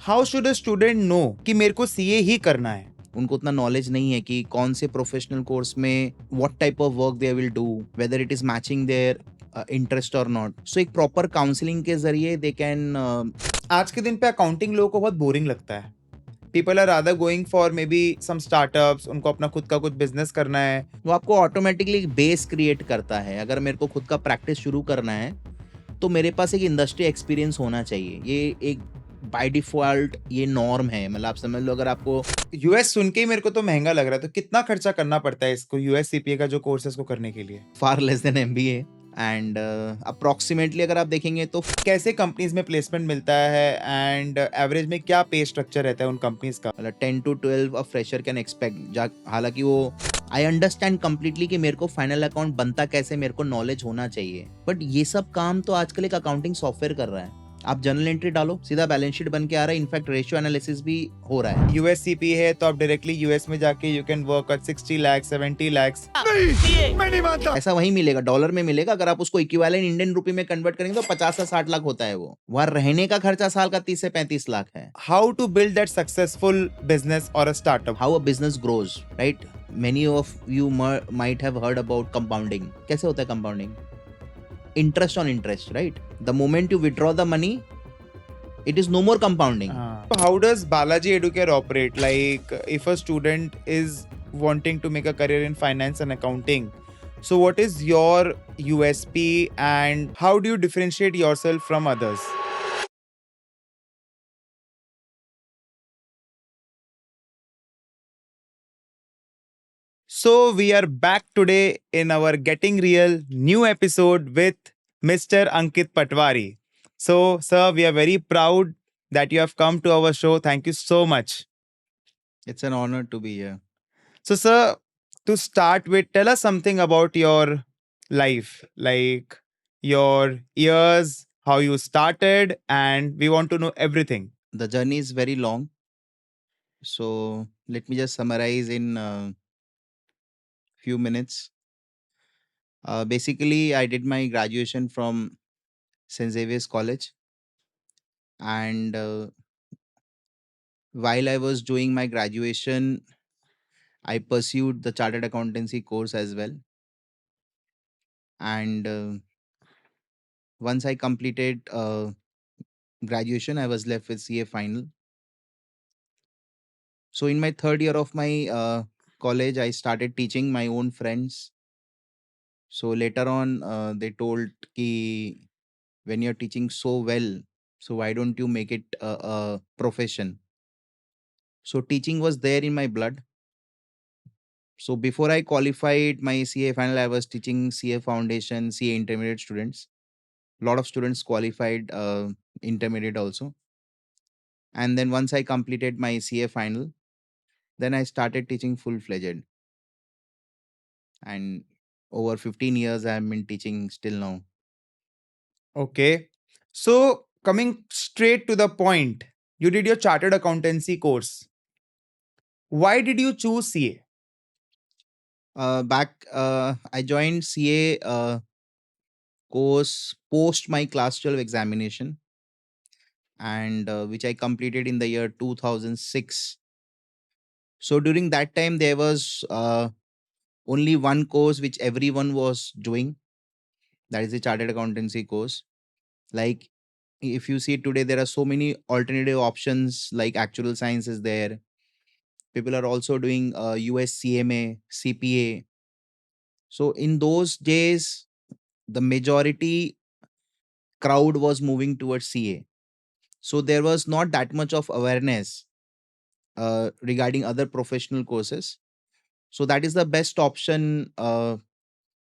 How should a student no कि मेरे को सीए ही करना है? उनको उतना नॉलेज नहीं है कि कौन से प्रोफेशनल कोर्स में what type of work they will do, whether it is matching their interest और नॉट. सो एक प्रॉपर काउंसलिंग के जरिए दे कैन. आज के दिन पे अकाउंटिंग लोगों को बहुत बोरिंग लगता है. People are rather going for maybe some startups, उनको अपना खुद का कुछ बिजनेस करना है. वो आपको ऑटोमेटिकली बेस क्रिएट करता है. अगर मेरे को खुद का प्रैक्टिस शुरू करना है तो मेरे पास एक इंडस्ट्री एक्सपीरियंस होना चाहिए. ये एक बाय डिफॉल्ट ये नॉर्म है. मतलब आप समझ लो, अगर आपको यूएस सुन के ही मेरे को तो महंगा लग रहा है. तो कितना खर्चा करना पड़ता है इसको, यूएस सीपीए का जो कोर्स है इसको करने के लिए? Far less than MBA and approximately अगर आप देखेंगे तो कैसे कंपनीज में प्लेसमेंट मिलता है एंड एवरेज में क्या पे स्ट्रक्चर रहता है उन कंपनीज का? 10 to 12 a fresher can expect. हालांकि वो आई अंडरस्टैंड कंप्लीटली कि मेरे को फाइनल अकाउंट बनता कैसे, मेरे को नॉलेज होना चाहिए. बट ये सब काम तो आजकल एक अकाउंटिंग सॉफ्टवेयर कर रहा है. आप जर्नल एंट्री डालो, सीधा बैलेंस शीट बन के आ रहा है. इनफैक्ट रेशियो एनालिसिस भी हो रहा है. यूएस सीपी है तो आप डायरेक्टली यूएस में जाके you can work at 60 lakh 70 lakh. ऐसा वही मिलेगा, डॉलर में मिलेगा. अगर आप उसको इक्विवेलेंट इंडियन रुपी में कन्वर्ट करेंगे तो 50 से 60 लाख होता है. वो वहां रहने का खर्चा साल का 30 से 35 लाख है. How to build that successful business और a startup? How a business grows, right? Many of you might have heard about compounding. कैसे होता है compounding? Interest on interest, right? The moment you withdraw the money, it is no more compounding. So how does Balaji Educare operate? Like if a student is wanting to make a career in finance and accounting, so what is your USP and how do you differentiate yourself from others? So we are back today in our Getting Real new episode with Mr. Ankit Patwari. So sir, we are very proud that you have come to our show. Thank you so much. It's an honor to be here. So sir, to start with, tell us something about your life, like your years, how you started, and we want to know everything. The journey is very long, so let me just summarize in few minutes. Basically, I did my graduation from St. Xavier's College, and while I was doing my graduation, I pursued the chartered accountancy course as well. And once I completed graduation, I was left with CA final. So in my third year of my college, I started teaching my own friends. So later on, they told ki when you're teaching so well, so why don't you make it a profession? So teaching was there in my blood. So before I qualified my CA final, I was teaching CA foundation, CA intermediate students. A lot of students qualified intermediate also. And then once I completed my CA final, then I started teaching full fledged. And over 15 years, I have been teaching still now. Okay. So coming straight to the point, you did your chartered accountancy course. Why did you choose CA? I joined CA course post my class 12 examination, and which I completed in the year 2006. So during that time, there was only one course which everyone was doing. That is the chartered accountancy course. Like if you see today, there are so many alternative options like actual science is there. People are also doing US CMA, CPA. So in those days, the majority crowd was moving towards CA. So there was not that much of awareness regarding other professional courses. So that is the best option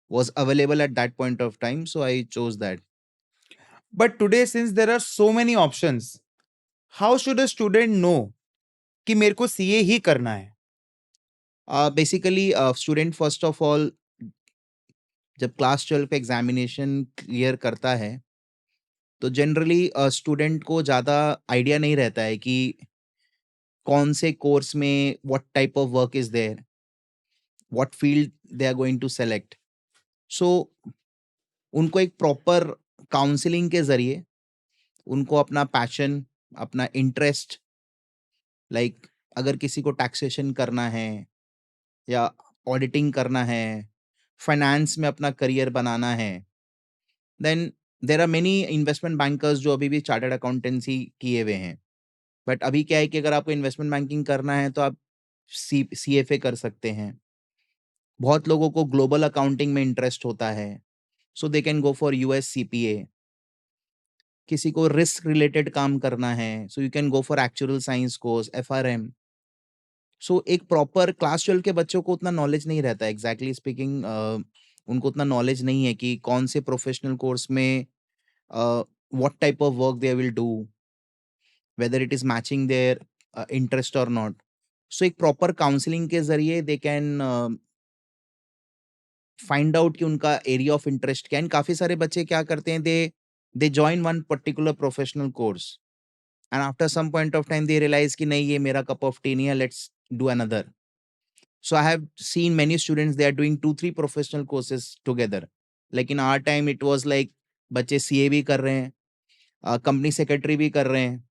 was available at that point of time. So I chose that. But today, since there are so many options, how should a student know कि मेरे को CA ही करना है? Basically, student first of all, जब class 12 पे examination clear करता है तो जनरली स्टूडेंट को ज़्यादा आइडिया नहीं रहता है कि कौन से कोर्स में what type of work is there, what field they are going to select. So उनको एक प्रॉपर काउंसलिंग के ज़रिए उनको अपना पैशन, अपना इंटरेस्ट लाइक अगर किसी को टैक्सेशन करना है या ऑडिटिंग करना है, फाइनेंस में अपना करियर बनाना है, then there are many investment bankers जो अभी भी चार्टर्ड अकाउंटेंसी किए हुए हैं। बट अभी क्या है कि अगर आपको इन्वेस्टमेंट बैंकिंग करना है तो आप सीएफए कर सकते हैं। बहुत लोगों को ग्लोबल अकाउंटिंग में इंटरेस्ट होता है, so they can go for US CPA. किसी को रिस्क रिलेटेड काम करना है, so you can go for actual science course, FRM. So एक प्रॉपर क्लास 12 के बच्चों को उतना नॉलेज नहीं रहता, एग्जैक्टली स्पीकिंग उनको उतना नॉलेज नहीं है कि कौन से प्रोफेशनल कोर्स में what type of work they will do, whether it is matching their interest और नॉट। सो एक प्रॉपर काउंसलिंग के जरिए दे कैन फाइंड आउट कि उनका एरिया ऑफ इंटरेस्ट क्या है। काफी सारे बच्चे क्या करते हैं, they join one particular professional course and after some point of time they realise कि नहीं ये मेरा कप ऑफ टी नहीं है, let's do another. So I have seen many students, they are doing 2-3 professional courses together. Like in our time it was like बच्चे CA भी कर रहे हैं, कंपनी सेक्रेटरी भी कर रहे हैं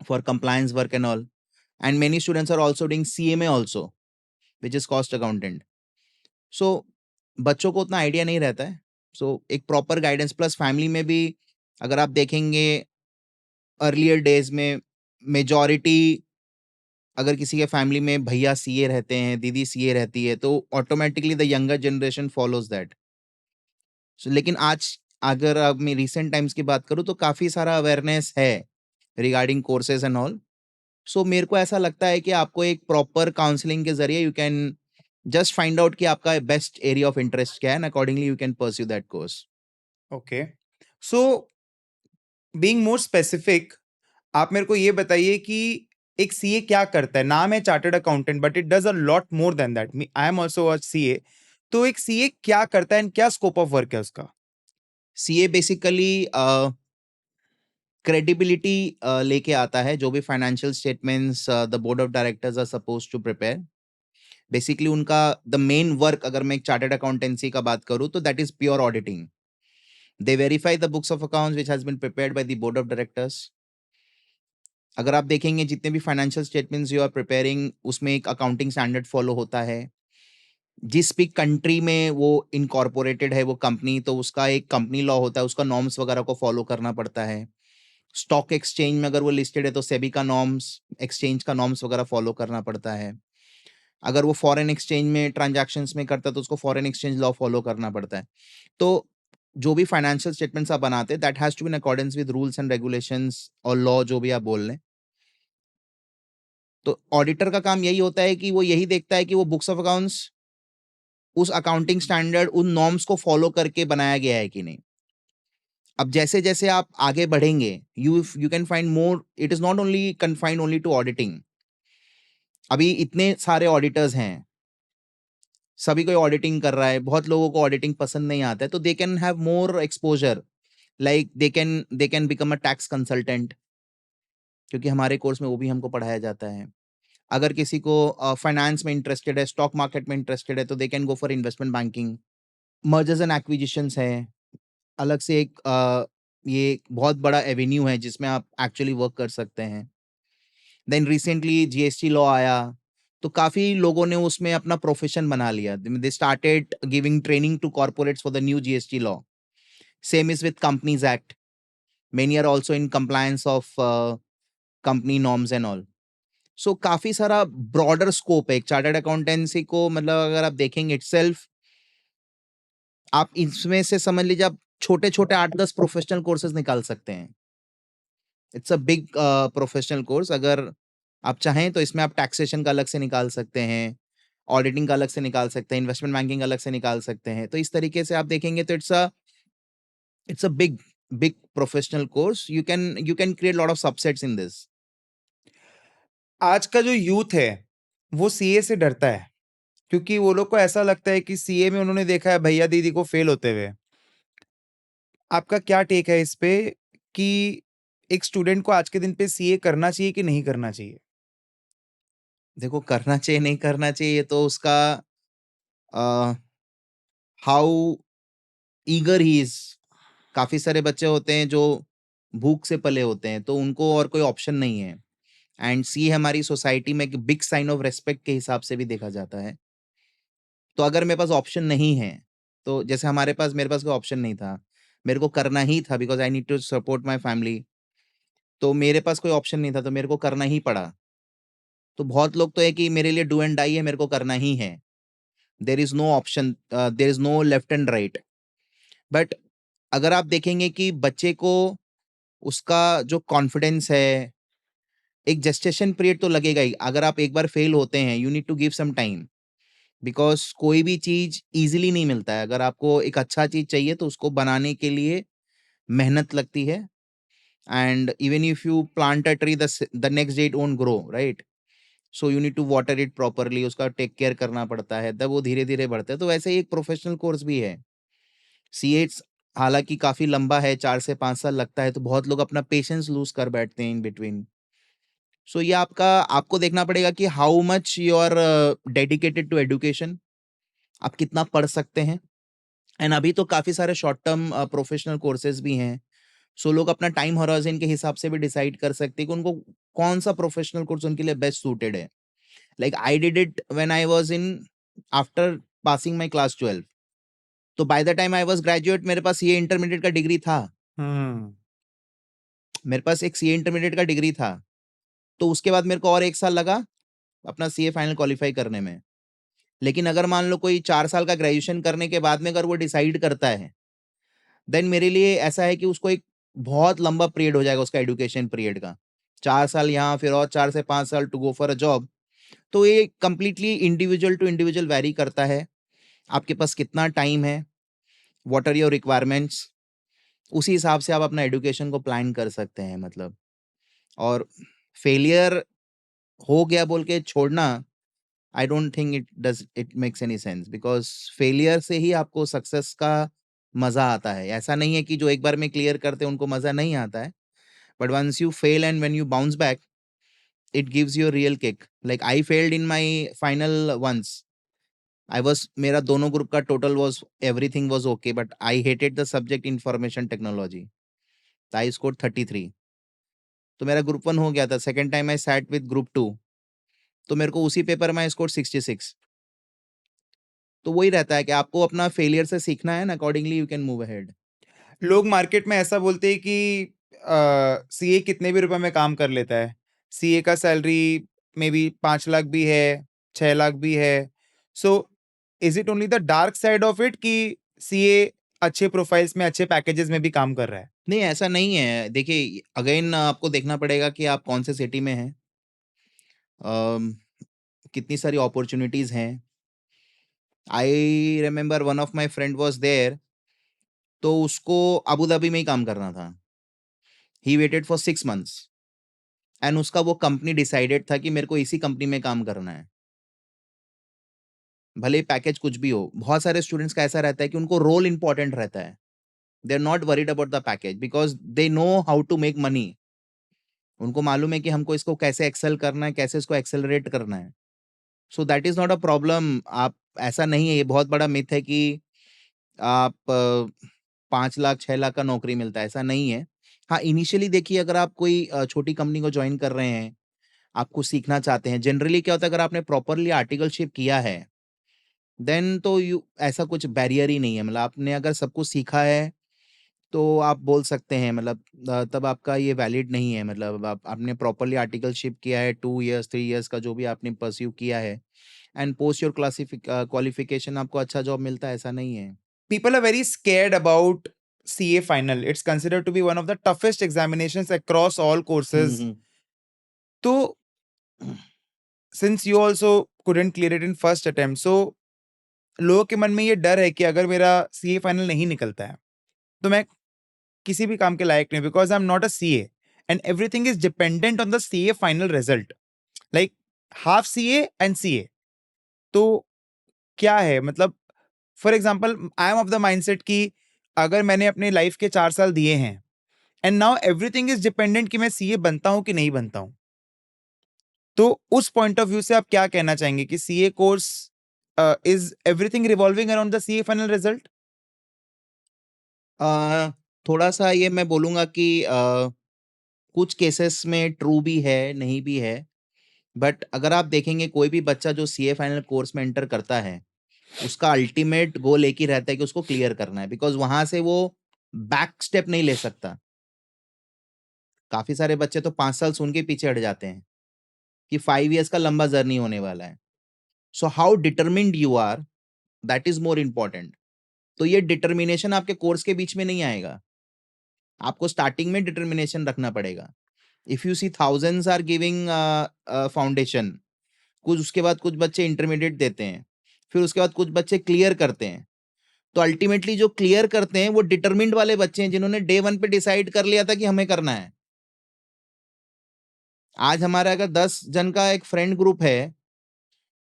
for compliance work and all, and many students are also doing CMA also, which is cost accountant. So बच्चों को उतना आइडिया नहीं रहता है। सो एक प्रॉपर गाइडेंस प्लस फैमिली में भी अगर आप देखेंगे अर्लियर डेज में मेजॉरिटी, अगर किसी के फैमिली में भैया सीए रहते हैं, दीदी सीए रहती है, तो automatically the younger generation follows that. लेकिन आज अगर अब मैं रिसेंट टाइम्स की बात करूँ तो काफ़ी सारा अवेयरनेस है रिगार्डिंग कोर्सेज एंड ऑल। सो मेरे को ऐसा लगता है कि आपको एक प्रॉपर काउंसलिंग के ज़रिए you can just find out कि आपका बेस्ट एरिया ऑफ इंटरेस्ट क्या है and accordingly you can pursue that course. Okay, so being more specific, आप मेरे को ये बताइए कि एक सीए क्या करता है? नाम है chartered accountant, but it does a lot more than that. I am also a CA. तो एक सीए क्या करता है एंड क्या स्कोप ऑफ वर्क है उसका? सीए बेसिकली क्रेडिबिलिटी लेके आता है। जो भी financial statements the board of directors are suppose to prepare, basically उनका द मेन वर्क, अगर मैं एक चार्टर्ड अकाउंटेंसी का बात करूँ तो that is pure auditing. They verify the books of accounts which has been prepared by the board of directors. अगर आप देखेंगे जितने भी financial statements you are preparing, उसमें एक अकाउंटिंग स्टैंडर्ड फॉलो होता है। जिस भी कंट्री में वो इनकॉर्पोरेटेड है वो कंपनी, तो उसका एक कंपनी लॉ होता है, उसका नॉर्म्स वगैरह को फॉलो करना पड़ता है। स्टॉक एक्सचेंज में अगर वो लिस्टेड है तो सेबी का नॉर्म्स, एक्सचेंज का नॉर्म्स वगैरह फॉलो करना पड़ता है। अगर वो फॉरेन एक्सचेंज में ट्रांजैक्शंस में करता है तो उसको फॉरेन एक्सचेंज लॉ फॉलो करना पड़ता है। तो जो भी फाइनेंशियल स्टेटमेंट्स आप बनाते हैं, that has to be in accordance with rules and regulations और लॉ, जो भी आप बोल रहे हैं। तो ऑडिटर का काम यही होता है कि वो यही देखता है कि वो बुक्स ऑफ अकाउंट्स उस अकाउंटिंग स्टैंडर्ड, उन नॉर्म्स को फॉलो करके बनाया गया है कि नहीं। अब जैसे-जैसे आप आगे बढ़ेंगे, you can find more, it is not only confined only to auditing. अभी इतने सारे ऑडिटर्स हैं, सभी कोई ऑडिटिंग कर रहा है, बहुत लोगों को ऑडिटिंग पसंद नहीं आता है, तो they can have more exposure, like they can become a tax consultant, क्योंकि हमारे कोर्स में वो भी हमको पढ़ाया जाता है। अगर किसी को फाइनेंस में इंटरेस्टेड है, स्टॉक मार्केट में इंटरेस्टेड है, तो दे can go for investment banking. Mergers and acquisitions है, अलग से एक ये एक बहुत बड़ा एवेन्यू है जिसमें आप एक्चुअली वर्क कर सकते हैं। देन रिसेंटली जीएसटी लॉ आया, तो काफ़ी लोगों ने उसमें अपना प्रोफ़ेशन बना लिया। They started giving training to corporates for the new GST law. Same is with companies act. Many are also in compliance of company norms and all. So काफ़ी सारा ब्रॉडर स्कोप है एक चार्टर्ड अकाउंटेंसी को, मतलब अगर आप देखेंगे itself, आप इसमें से समझ लीजिए आप छोटे-छोटे 8-10 प्रोफ़ेशनल कोर्सेज़ निकाल सकते हैं। It's a big professional course. अगर आप चाहें तो इसमें आप टैक्सेशन का अलग से निकाल सकते हैं, ऑडिटिंग का अलग से निकाल सकते हैं, इन्वेस्टमेंट बैंकिंग अलग से निकाल सकते हैं। तो इस तरीके से आप देखेंगे तो it's a big big professional course. You can create lot of subsets in this. आज का जो यूथ है, वो सीए से डरता है, क्योंकि वो लोग को ऐसा लगता है कि सीए में उन्होंने देखा है भैया-दीदी को फेल होते हुए। आपका क्या टेक है इस पे कि एक स्टूडेंट को आज के दिन पे सीए करना चाहिए कि नहीं करना चाहिए? देखो, करना चाहिए, नहीं करना चाहिए, ये तो उसका अ, हाउ ईगर ही इज़। काफ़ी सारे बच्चे होते हैं जो भूख से पले होते हैं, तो उनको और कोई ऑप्शन नहीं है। एंड सीए हमारी सोसाइटी में एक बिग साइन ऑफ रेस्पेक्ट के हिसाब से भी देखा जाता है। तो अगर मेरे पास ऑप्शन नहीं है, तो जैसे मेरे पास कोई ऑप्शन नहीं था, मेरे को करना ही था because I need to support my family. तो मेरे पास कोई ऑप्शन नहीं था, तो मेरे को करना ही पड़ा। तो बहुत लोग तो है कि मेरे लिए डू एंड डाई है, मेरे को करना ही है, देर is no option, there is no left and right. But अगर आप देखेंगे कि बच्चे को उसका जो कॉन्फिडेंस है, एक जेस्टेशन पीरियड तो लगेगा ही। अगर आप एक बार फेल होते हैं, you need to give some time, because कोई भी चीज इजीली नहीं मिलता है। अगर आपको एक अच्छा चीज चाहिए तो उसको बनाने के लिए मेहनत लगती है। And even if you plant a tree, the next day it won't grow, right? So you need to water it properly, उसका टेक केयर करना पड़ता है, तब वो धीरे धीरे बढ़ता है। तो वैसे ही एक प्रोफेशनल कोर्स भी है सीए। हालांकि काफी लंबा है, 4 से 5 साल लगता है, तो बहुत लोग अपना पेशेंस लूज कर बैठते हैं इन बिटवीन। सो ये आपको देखना पड़ेगा कि how much you are dedicated to education, आप कितना पढ़ सकते हैं। एंड अभी तो काफी सारे शॉर्ट टर्म प्रोफेशनल कोर्सेज भी हैं। सो लोग अपना टाइम हॉराइजन के हिसाब से भी डिसाइड कर सकते हैं कि उनको कौन सा प्रोफेशनल कोर्स उनके लिए बेस्ट सूटेड है। Like I did it when I was in, after passing my class 12। तो by the time I was graduate, मेरे पास ये इंटरमीडिएट का डिग्री था। हम्म। मेरे पास एक सीए इंटरमीडिएट का डिग्री था। तो उसके बाद मेरे को और 1 साल लगा अपना सीए फाइनल क्वालिफाई करने में। लेकिन अगर मान लो कोई 4 साल का ग्रेजुएशन करने के बाद में अगर वो डिसाइड करता है, देन मेरे लिए ऐसा है कि उसको एक बहुत लंबा पीरियड हो जाएगा उसका एजुकेशन पीरियड का। 4 साल यहाँ, फिर और 4 से 5 साल to go for a job. तो ये completely individual to individual vary करता है, आपके पास कितना टाइम है, व्हाट आर योर रिक्वायरमेंट्स। उसी हिसाब से आप अपना एजुकेशन को प्लान कर सकते हैं मतलब। और फेलियर हो गया बोल के छोड़ना, I don't think it makes any sense, because failure से ही आपको सक्सेस का मजा आता है। ऐसा नहीं है कि जो एक बार में क्लियर करते हैं उनको मजा नहीं आता है, but once you fail and when you bounce back, it gives you a real kick. Like I failed in my final once. I was, मेरा दोनों ग्रुप का total was, everything was okay, but I hated the subject information technology. I score 33। तो मेरा group 1 हो गया था। Second time I sat with group 2, तो मेरे को उसी पेपर में आई स्कोर 66। तो वही रहता है कि आपको अपना फेलियर से सीखना है ना, accordingly you can move ahead. लोग मार्केट में ऐसा बोलते हैं कि सीए कितने भी रुपए में काम कर लेता है। सीए का सैलरी मे बी 5 लाख भी है, 6 लाख भी है। So is it only the dark side of it कि सीए अच्छे प्रोफाइल्स में, अच्छे पैकेजेस में भी काम कर रहा है? नहीं, ऐसा नहीं है। देखिए, अगेन आपको देखना पड़ेगा कि आप कौन से सिटी में हैं, कितनी सारी अपॉर्चुनिटीज हैं। I remember one of my friend was there, तो उसको अबू धाबी में ही काम करना था। He waited for 6 months, and उसका वो कंपनी डिसाइडेड था कि मेरे को इसी कंपनी में काम करना है, भले पैकेज कुछ भी हो। बहुत सारे स्टूडेंट्स का ऐसा रहता है कि उनको रोल इंपॉर्टेंट रहता है, they are not worried about the package because they know how to make money. उनको मालूम है कि हमको इसको कैसे एक्सेल करना है, कैसे इसको एक्सेलरेट करना है। So that is not a problem. आप, ऐसा नहीं है, ये बहुत बड़ा मिथ है कि आप 5 लाख 6 लाख का नौकरी मिलता है, ऐसा नहीं है। हाँ, इनिशियली देखिए, अगर आप कोई छोटी कंपनी को ज्वाइन कर रहे हैं, आपको सीखना चाहते हैं, जनरली क्या होता है, अगर आपने प्रॉपरली आर्टिकलशिप किया है, देन तो यू, ऐसा कुछ बैरियर ही नहीं है। मतलब आपने अगर सब कुछ सीखा है, तो आप बोल सकते हैं, मतलब तब आपका ये वैलिड नहीं है। मतलब आपने प्रॉपरली आर्टिकलशिप किया है, 2 इयर्स 3 इयर्स का जो भी आपने परस्यू किया है, एंड पोस्ट योर क्वालिफिकेशन आपको अच्छा जॉब मिलता है, ऐसा नहीं है। People are very scared about CA final. It's considered to be one of the toughest examinations across all courses. Hmm. So, since you also couldn't clear it in first attempt, so लोगों के मन में ये डर है कि अगर मेरा सीए फाइनल नहीं निकलता है तो मैं किसी भी काम के लायक नहीं, because I am not a CA and everything is dependent on the CA final result, like half CA and CA. तो क्या है मतलब, for example I am of the mindset कि अगर मैंने अपने लाइफ के 4 साल दिए हैं and now everything is dependent कि मैं सीए बनता हूं कि नहीं बनता हूं, तो उस पॉइंट ऑफ व्यू से आप क्या कहना चाहेंगे कि CA course is everything revolving around the CA final result? थोड़ा सा ये मैं बोलूंगा कि कुछ केसेस में ट्रू भी है, नहीं भी है, बट अगर आप देखेंगे कोई भी बच्चा जो सीए फाइनल कोर्स में एंटर करता है, उसका अल्टीमेट गोल एक ही रहता है कि उसको क्लियर करना है, बिकॉज वहां से वो बैक स्टेप नहीं ले सकता। काफी सारे बच्चे तो 5 साल सुन के पीछे हट जाते हैं कि 5 इयर्स का लंबा जर्नी होने वाला है। So how determined you are, that is more important. तो ये डिटर्मिनेशन आपके कोर्स के बीच में नहीं आएगा, आपको स्टार्टिंग में डिटर्मिनेशन रखना पड़ेगा। If you see thousands are giving foundation, कुछ उसके बाद कुछ बच्चे इंटरमीडिएट देते हैं, फिर उसके बाद कुछ बच्चे क्लियर करते हैं, तो अल्टीमेटली जो क्लियर करते हैं वो डिटरमिन्ड वाले बच्चे हैं, जिन्होंने डे 1 पे डिसाइड कर लिया था कि हमें करना है। आज हमारा अगर 10 जन का एक फ्रेंड ग्रुप है,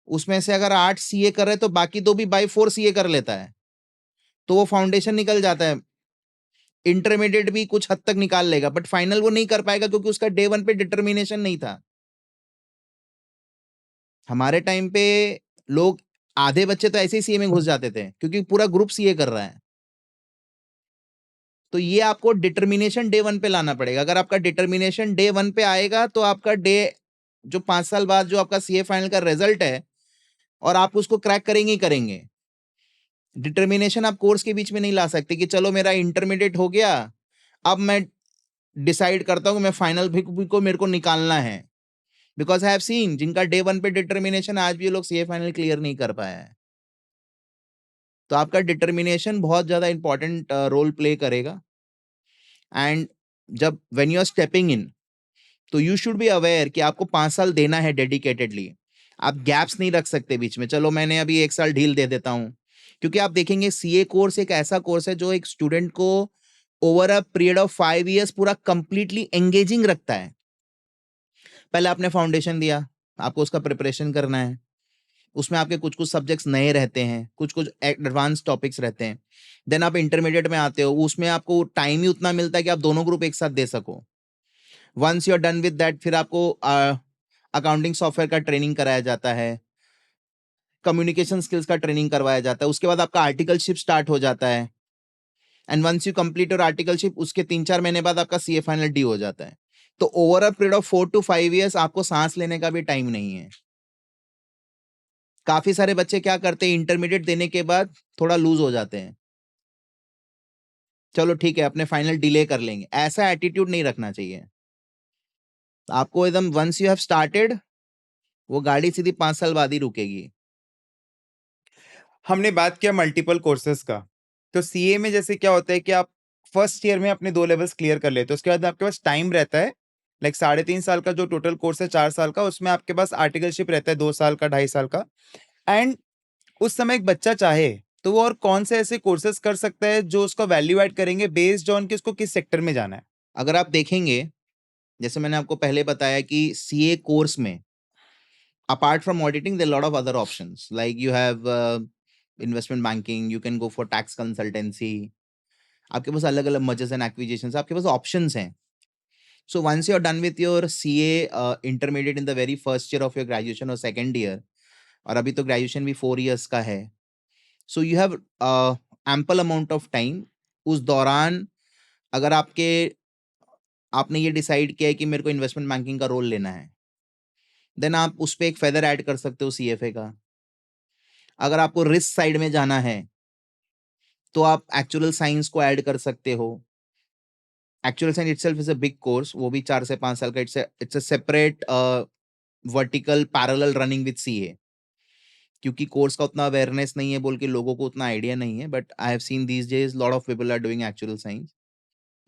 उसमें से अगर 8 सीए कर रहे हैं तो बाकी 2 भी बाय 4 सीए कर लेता है, तो वो फाउंडेशन निकल जाता है। इंटरमीडिएट भी कुछ हद तक निकाल लेगा, बट फाइनल वो नहीं कर पाएगा क्योंकि उसका डे 1 पे डिटर्मिनेशन नहीं था। हमारे टाइम पे लोग, आधे बच्चे तो ऐसे ही सीए में घुस जाते थे क्योंकि पूरा ग्रुप सीए कर रहा है। तो ये आपको डिटर्मिनेशन डे 1 पे लाना पड़ेगा। अगर आपका डिटर्मिनेशन डे 1 पे आएगा तो आपका डे, जो 5 साल बाद जो आपका सीए फाइनल का रिजल्ट है, और आप उसको क्रैक करेंगे ही करेंगे। डिटर्मिनेशन आप कोर्स के बीच में नहीं ला सकते कि चलो मेरा इंटरमीडिएट हो गया, अब मैं डिसाइड करता हूँ कि मैं फाइनल भी को मेरे को निकालना है। बिकॉज आई हैव सीन जिनका डे 1 पे डिटर्मिनेशन, आज भी ये लोग सीए फाइनल क्लियर नहीं कर पाया है। तो आपका डिटर्मिनेशन बहुत ज्यादा इंपॉर्टेंट रोल प्ले करेगा। एंड जब when you are stepping in, तो यू शुड बी अवेयर कि आपको 5 साल देना है डेडिकेटेडली। आप गैप्स नहीं रख सकते बीच में, चलो मैंने अभी 1 साल ढील दे देता हूं। क्योंकि आप देखेंगे सीए कोर्स एक ऐसा कोर्स है जो एक स्टूडेंट को over a period of 5 years पूरा कंप्लीटली एंगेजिंग रखता है। पहले आपने फाउंडेशन दिया, आपको उसका प्रिपरेशन करना है, उसमें आपके कुछ कुछ सब्जेक्ट्स नए रहते हैं, कुछ कुछ एडवांस टॉपिक्स रहते हैं। देन आप इंटरमीडिएट में आते हो, उसमें आपको टाइम ही उतना मिलता है कि आप दोनों ग्रुप एक साथ दे सको। Once you are done with that, फिर आपको अकाउंटिंग सॉफ्टवेयर का ट्रेनिंग कराया जाता है, कम्युनिकेशन स्किल्स का ट्रेनिंग करवाया जाता है, उसके बाद आपका आर्टिकलशिप स्टार्ट हो जाता है। And once you complete your articleship, उसके 3-4 महीने बाद आपका सीए फाइनल डी हो जाता है। तो over a period of 4 to 5 years आपको सांस लेने का भी टाइम नहीं है। काफी सारे बच्चे क्या करते हैं, इंटरमीडिएट देने के बाद थोड़ा लूज हो जाते हैं, चलो ठीक है अपने फाइनल डिले कर लेंगे, ऐसा एटीट्यूड नहीं रखना चाहिए। आपको एकदम वंस यू हैव स्टार्टेड, वो गाड़ी सीधी 5 साल बाद ही रुकेगी। हमने बात किया मल्टीपल कोर्सेज का। तो सीए में जैसे क्या होता है कि आप फर्स्ट ईयर में अपने 2 लेवल्स क्लियर कर लेते हो, उसके बाद आपके पास टाइम रहता है, लाइक 3.5 साल का जो टोटल कोर्स है 4 साल का, उसमें आपके पास आर्टिकलशिप रहता है 2 साल का, 2.5 साल का। एंड उस समय एक बच्चा चाहे तो वो और कौन से ऐसे कोर्सेज कर सकता है जो उसका वैल्यू ऐड करेंगे बेस्ड ऑन कि उसको किस सेक्टर में जाना है। अगर आप देखेंगे, जैसे मैंने आपको पहले बताया कि सीए कोर्स में apart from auditing there are a lot of other options, like you have investment banking, you can go for tax consultancy, आपके पास अलग अलग mergers and acquisitions, आपके पास options हैं। So once you're done with your CA intermediate in the very first year of your graduation or second year, और अभी तो graduation भी 4 years का है, so you have ample amount of time। उस दौरान अगर आपने ये डिसाइड किया है कि मेरे को इन्वेस्टमेंट बैंकिंग का रोल लेना है, देन आप उस पर एक फेदर ऐड कर सकते हो सीएफए का। अगर आपको रिस्क साइड में जाना है तो आप एक्चुअल साइंस को ऐड कर सकते हो। Actual science itself is a big course, वो भी 4 से 5 साल का। It's a separate vertical parallel running with CA. क्योंकि कोर्स का उतना अवेयरनेस नहीं है बोल के लोगों को उतना आइडिया नहीं है, but I have seen these days lot of people are doing actual science.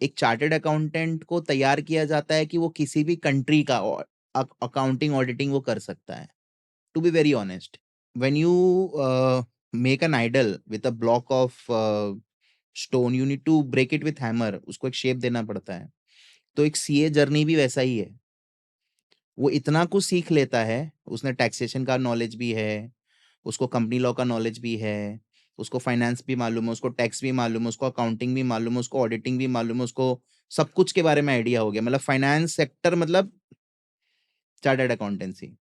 एक चार्टर्ड अकाउंटेंट को तैयार किया जाता है कि वो किसी भी कंट्री का अकाउंटिंग ऑडिटिंग वो कर सकता है। To be very honest, when you make an idol with a block of stone, you need to break it with hammer, उसको एक शेप देना पड़ता है। तो एक सीए जर्नी भी वैसा ही है। वो इतना कुछ सीख लेता है, उसने टैक्सेशन का नॉलेज भी है, उसको कंपनी लॉ का नॉलेज भी है, उसको फाइनेंस भी मालूम है, उसको टैक्स भी मालूम है, उसको अकाउंटिंग भी मालूम है, उसको ऑडिटिंग भी मालूम है, उसको सब कुछ के बारे में आइडिया हो गया। मतलब फाइनेंस सेक्टर मतलब चार्टर्ड अकाउंटेंसी।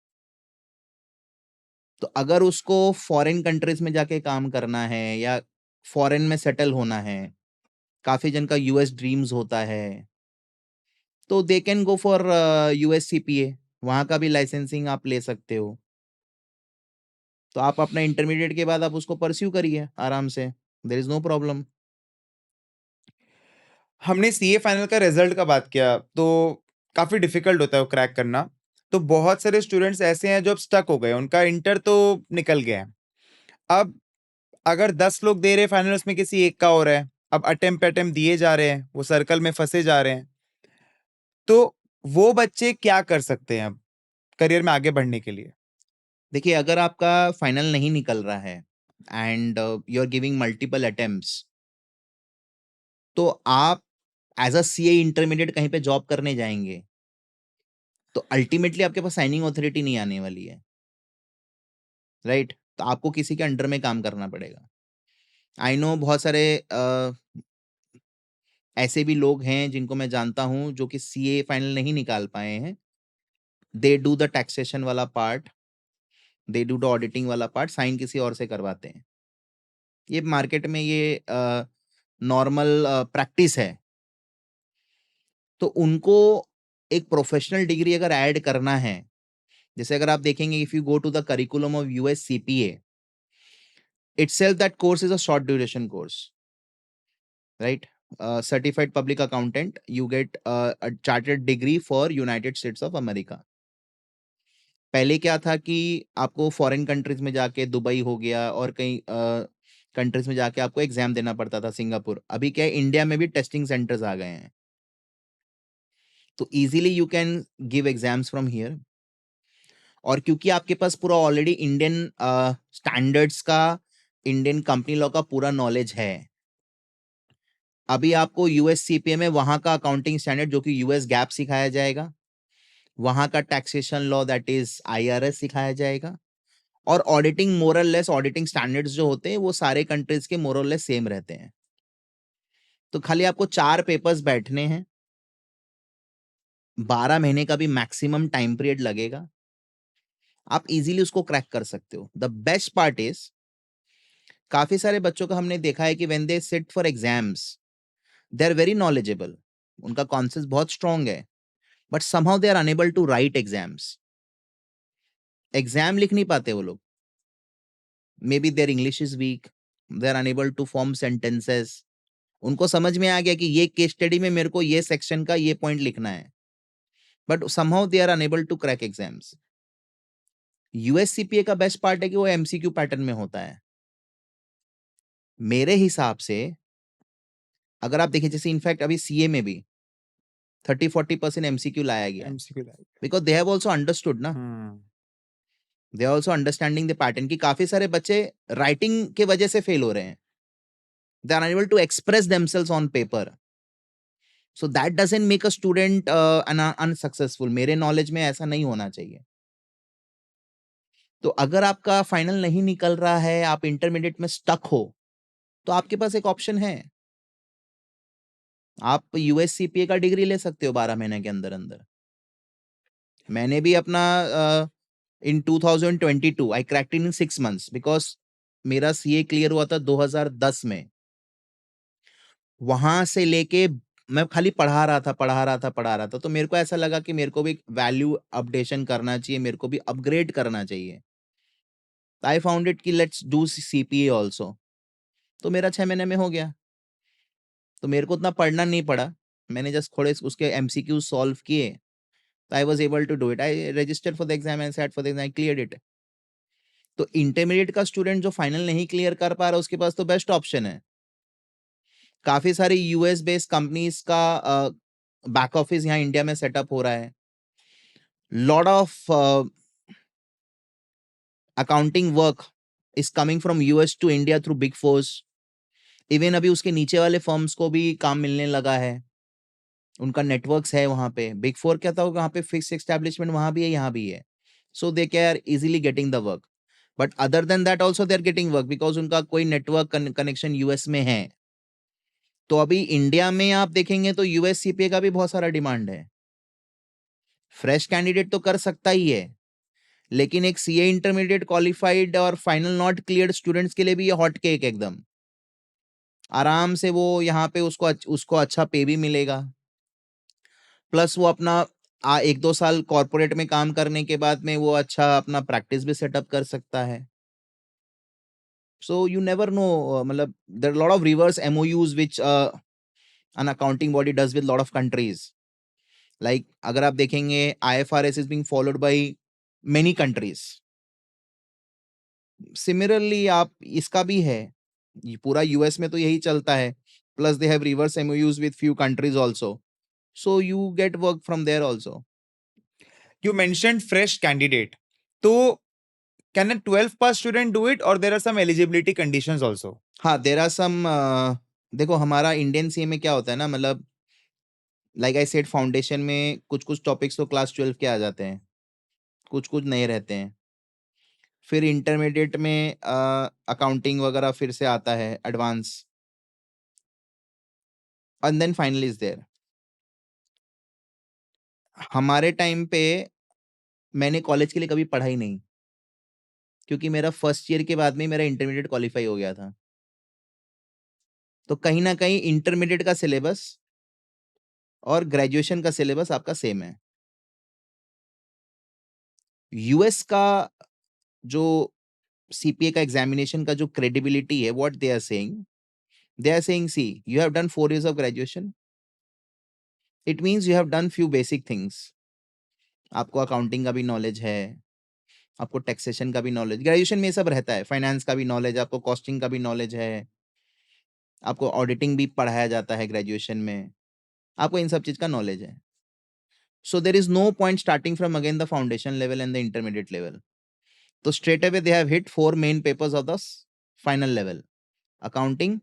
तो अगर उसको फॉरेन कंट्रीज में जाके काम करना है या फॉरेन में सेटल होना है, काफी जन का यूएस ड्रीम्स होता है, तो दे कैन गो फॉर यूएससीपीए, वहाँ का भी लाइसेंसिंग आप ले सकते हो। तो आप अपना इंटरमीडिएट के बाद आप उसको परस्यू करिए आराम से, देयर इज नो प्रॉब्लम। हमने सीए फाइनल का रिजल्ट का बात किया, तो काफ़ी डिफ़िकल्ट होता है वो क्रैक करना। तो बहुत सारे स्टूडेंट्स ऐसे हैं जो अब स्टक हो गए, उनका इंटर तो निकल गया है। अब अगर 10 लोग दे रहे हैं फाइनल, उसमें किसी एक का हो रहा है, अब अटेम्प्ट पे अटेम्प्ट दिए जा रहे हैं, वो सर्कल में फँसे जा रहे हैं। तो वो बच्चे क्या कर सकते हैं अब करियर में आगे बढ़ने के लिए? देखिए, अगर आपका फाइनल नहीं निकल रहा है and you are giving multiple attempts, तो आप एज अ सीए इंटरमीडिएट कहीं पे जॉब करने जाएंगे, तो अल्टीमेटली आपके पास साइनिंग अथॉरिटी नहीं आने वाली है, राइट? तो आपको किसी के अंडर में काम करना पड़ेगा। आई नो बहुत सारे ऐसे भी लोग हैं जिनको मैं जानता हूं जो कि सीए फाइनल नहीं निकाल पाए हैं। दे डू द टैक्सेशन वाला part, they do the auditing वाला पार्ट, साइन किसी और से करवाते हैं। ये मार्केट में ये नॉर्मल प्रैक्टिस है। तो उनको एक प्रोफेशनल डिग्री अगर ऐड करना है, जैसे अगर आप देखेंगे if you go to the curriculum of US CPA, itself that course is a short duration course, right? Certified public accountant, you get a chartered degree for United States of America. पहले क्या था कि आपको foreign countries में जाके, Dubai हो गया और कई कंट्रीज में जाके आपको एग्जाम देना पड़ता था, सिंगापुर। अभी क्या है, इंडिया में भी टेस्टिंग सेंटर्स आ गए हैं, तो easily you can give exams from here. और क्योंकि आपके पास पूरा ऑलरेडी इंडियन स्टैंडर्ड्स का, इंडियन कंपनी लॉ का पूरा नॉलेज है, अभी आपको यूएस सीपीए में वहां का अकाउंटिंग स्टैंडर्ड जो कि यूएस गैप सिखाया जाएगा, वहां का taxation law that is IRS सिखाया जाएगा, और auditing moral less, auditing standards जो होते हैं वो सारे कंट्रीज के मोरल लेस सेम रहते हैं। तो खाली आपको 4 पेपर्स बैठने हैं, 12 महीने का भी मैक्सिमम टाइम पीरियड लगेगा, आप इजीली उसको क्रैक कर सकते हो। द बेस्ट पार्ट इज, काफी सारे बच्चों को हमने देखा है कि when they sit for exams, they are very knowledgeable, उनका कॉन्सेप्ट बहुत स्ट्रांग है, but somehow they are unable to write exams. Exam लिख नहीं पाते वो लोग। Maybe their English is weak, they are unable to form sentences. उनको समझ में आ गया कि ये केस स्टडी में मेरे को ये सेक्शन का ये पॉइंट लिखना है, but somehow they are unable to crack exams. US CPA का बेस्ट पार्ट है कि वो एमसीक्यू पैटर्न में होता है। मेरे हिसाब से अगर आप देखिए, जैसे इनफैक्ट अभी सीए में भी 30-40% एमसीक्यू लाया गया है, MCQ like. Because they have also understood ना, they are also understanding the pattern, की काफी सारे बच्चे राइटिंग के वजह से फेल हो रहे हैं, they are unable to express themselves on paper, so that doesn't make a student unsuccessful। मेरे नॉलेज में ऐसा नहीं होना चाहिए। तो अगर आपका फाइनल नहीं निकल रहा है, आप इंटरमीडिएट में स्टक हो, तो आपके पास एक ऑप्शन है, आप यूएससीपीए का डिग्री ले सकते हो 12 महीने के अंदर अंदर। मैंने भी अपना इन 2022 आई क्रैक्ड इन 6 मंथ्स, बिकॉज मेरा सीए क्लियर हुआ था 2010 में। वहां से लेके मैं खाली पढ़ा रहा था, तो मेरे को ऐसा लगा कि मेरे को भी वैल्यू अपडेशन करना चाहिए, मेरे को भी अपग्रेड करना चाहिए। आई फाउंड इट कि लेट्स डू सीपीए आल्सो। तो मेरा 6 महीने में हो गया, तो मेरे को उतना पढ़ना नहीं पड़ा, मैंने जस्ट थोड़े उसके एमसीक्यू सॉल्व किए, तो I was able to do it. I registered for the exam and sat for the exam, I cleared it. तो इंटरमीडिएट का स्टूडेंट जो फाइनल नहीं क्लियर कर पा रहा, उसके पास तो बेस्ट ऑप्शन है। काफी सारी यूएस बेस्ड कंपनीज का बैक ऑफिस यहाँ इंडिया में सेटअप हो रहा है। Lot of accounting work is coming from US to India through big fours. Even अभी उसके नीचे वाले फर्म्स को भी काम मिलने लगा है, उनका नेटवर्क्स है वहां पे। बिग फोर क्या था, वहां पे फिक्स एस्टेब्लिशमेंट वहां भी है, यहाँ भी है, so they are easily getting the work. But other than that also they are getting work, because उनका कोई नेटवर्क कनेक्शन यूएस में है। तो अभी इंडिया में आप देखेंगे तो यूएस सीपीए का भी बहुत सारा डिमांड है। फ्रेश कैंडिडेट तो कर सकता ही है, लेकिन एक सीए इंटरमीडिएट क्वालिफाइड और फाइनल नॉट क्लियर्ड स्टूडेंट्स के लिए भी ये हॉट केक एकदम। आराम से वो यहाँ पे उसको अच्छा पे भी मिलेगा, प्लस वो अपना 1-2 साल कॉर्पोरेट में काम करने के बाद में वो अच्छा अपना प्रैक्टिस भी सेटअप कर सकता है। सो यू नेवर नो, मतलब there are lot of reverse MOUs which an accounting body does with lot of countries. Like अगर आप देखेंगे IFRS is being followed by many countries. Similarly आप इसका भी है, ये पूरा यूएस में तो यही चलता है, plus they have reverse MOUs with few countries also, so you get work from there also. You mentioned fresh candidate. So can a 12 pass student do it, or there are some eligibility conditions also? हाँ, there are some. देखो हमारा Indian सी में क्या होता है ना, मतलब like I said foundation में कुछ कुछ टॉपिक्स तो क्लास 12 के आ जाते हैं, कुछ कुछ नए रहते हैं. फिर इंटरमीडिएट में अकाउंटिंग वगैरह फिर से आता है advance, and then final is there. हमारे टाइम पे मैंने कॉलेज के लिए कभी पढ़ा ही नहीं, क्योंकि मेरा फर्स्ट ईयर के बाद में मेरा इंटरमीडिएट क्वालिफाई हो गया था. तो कहीं ना कहीं इंटरमीडिएट का सिलेबस और ग्रेजुएशन का सिलेबस आपका सेम है. यूएस का जो सीपीए का एग्जामिनेशन का जो क्रेडिबिलिटी है, what they are saying see you have done 4 years of graduation, it means you have done few basic things. आपको अकाउंटिंग का भी नॉलेज है, आपको टैक्सेशन का भी नॉलेज, ग्रेजुएशन में ये सब रहता है, फाइनेंस का भी नॉलेज, आपको कॉस्टिंग का भी नॉलेज है, आपको ऑडिटिंग भी पढ़ाया जाता है ग्रेजुएशन में, आपको इन सब चीज का नॉलेज है. So there is no point starting from again the foundation level and the intermediate level. तो straight away they have hit 4 main papers of the final level: accounting,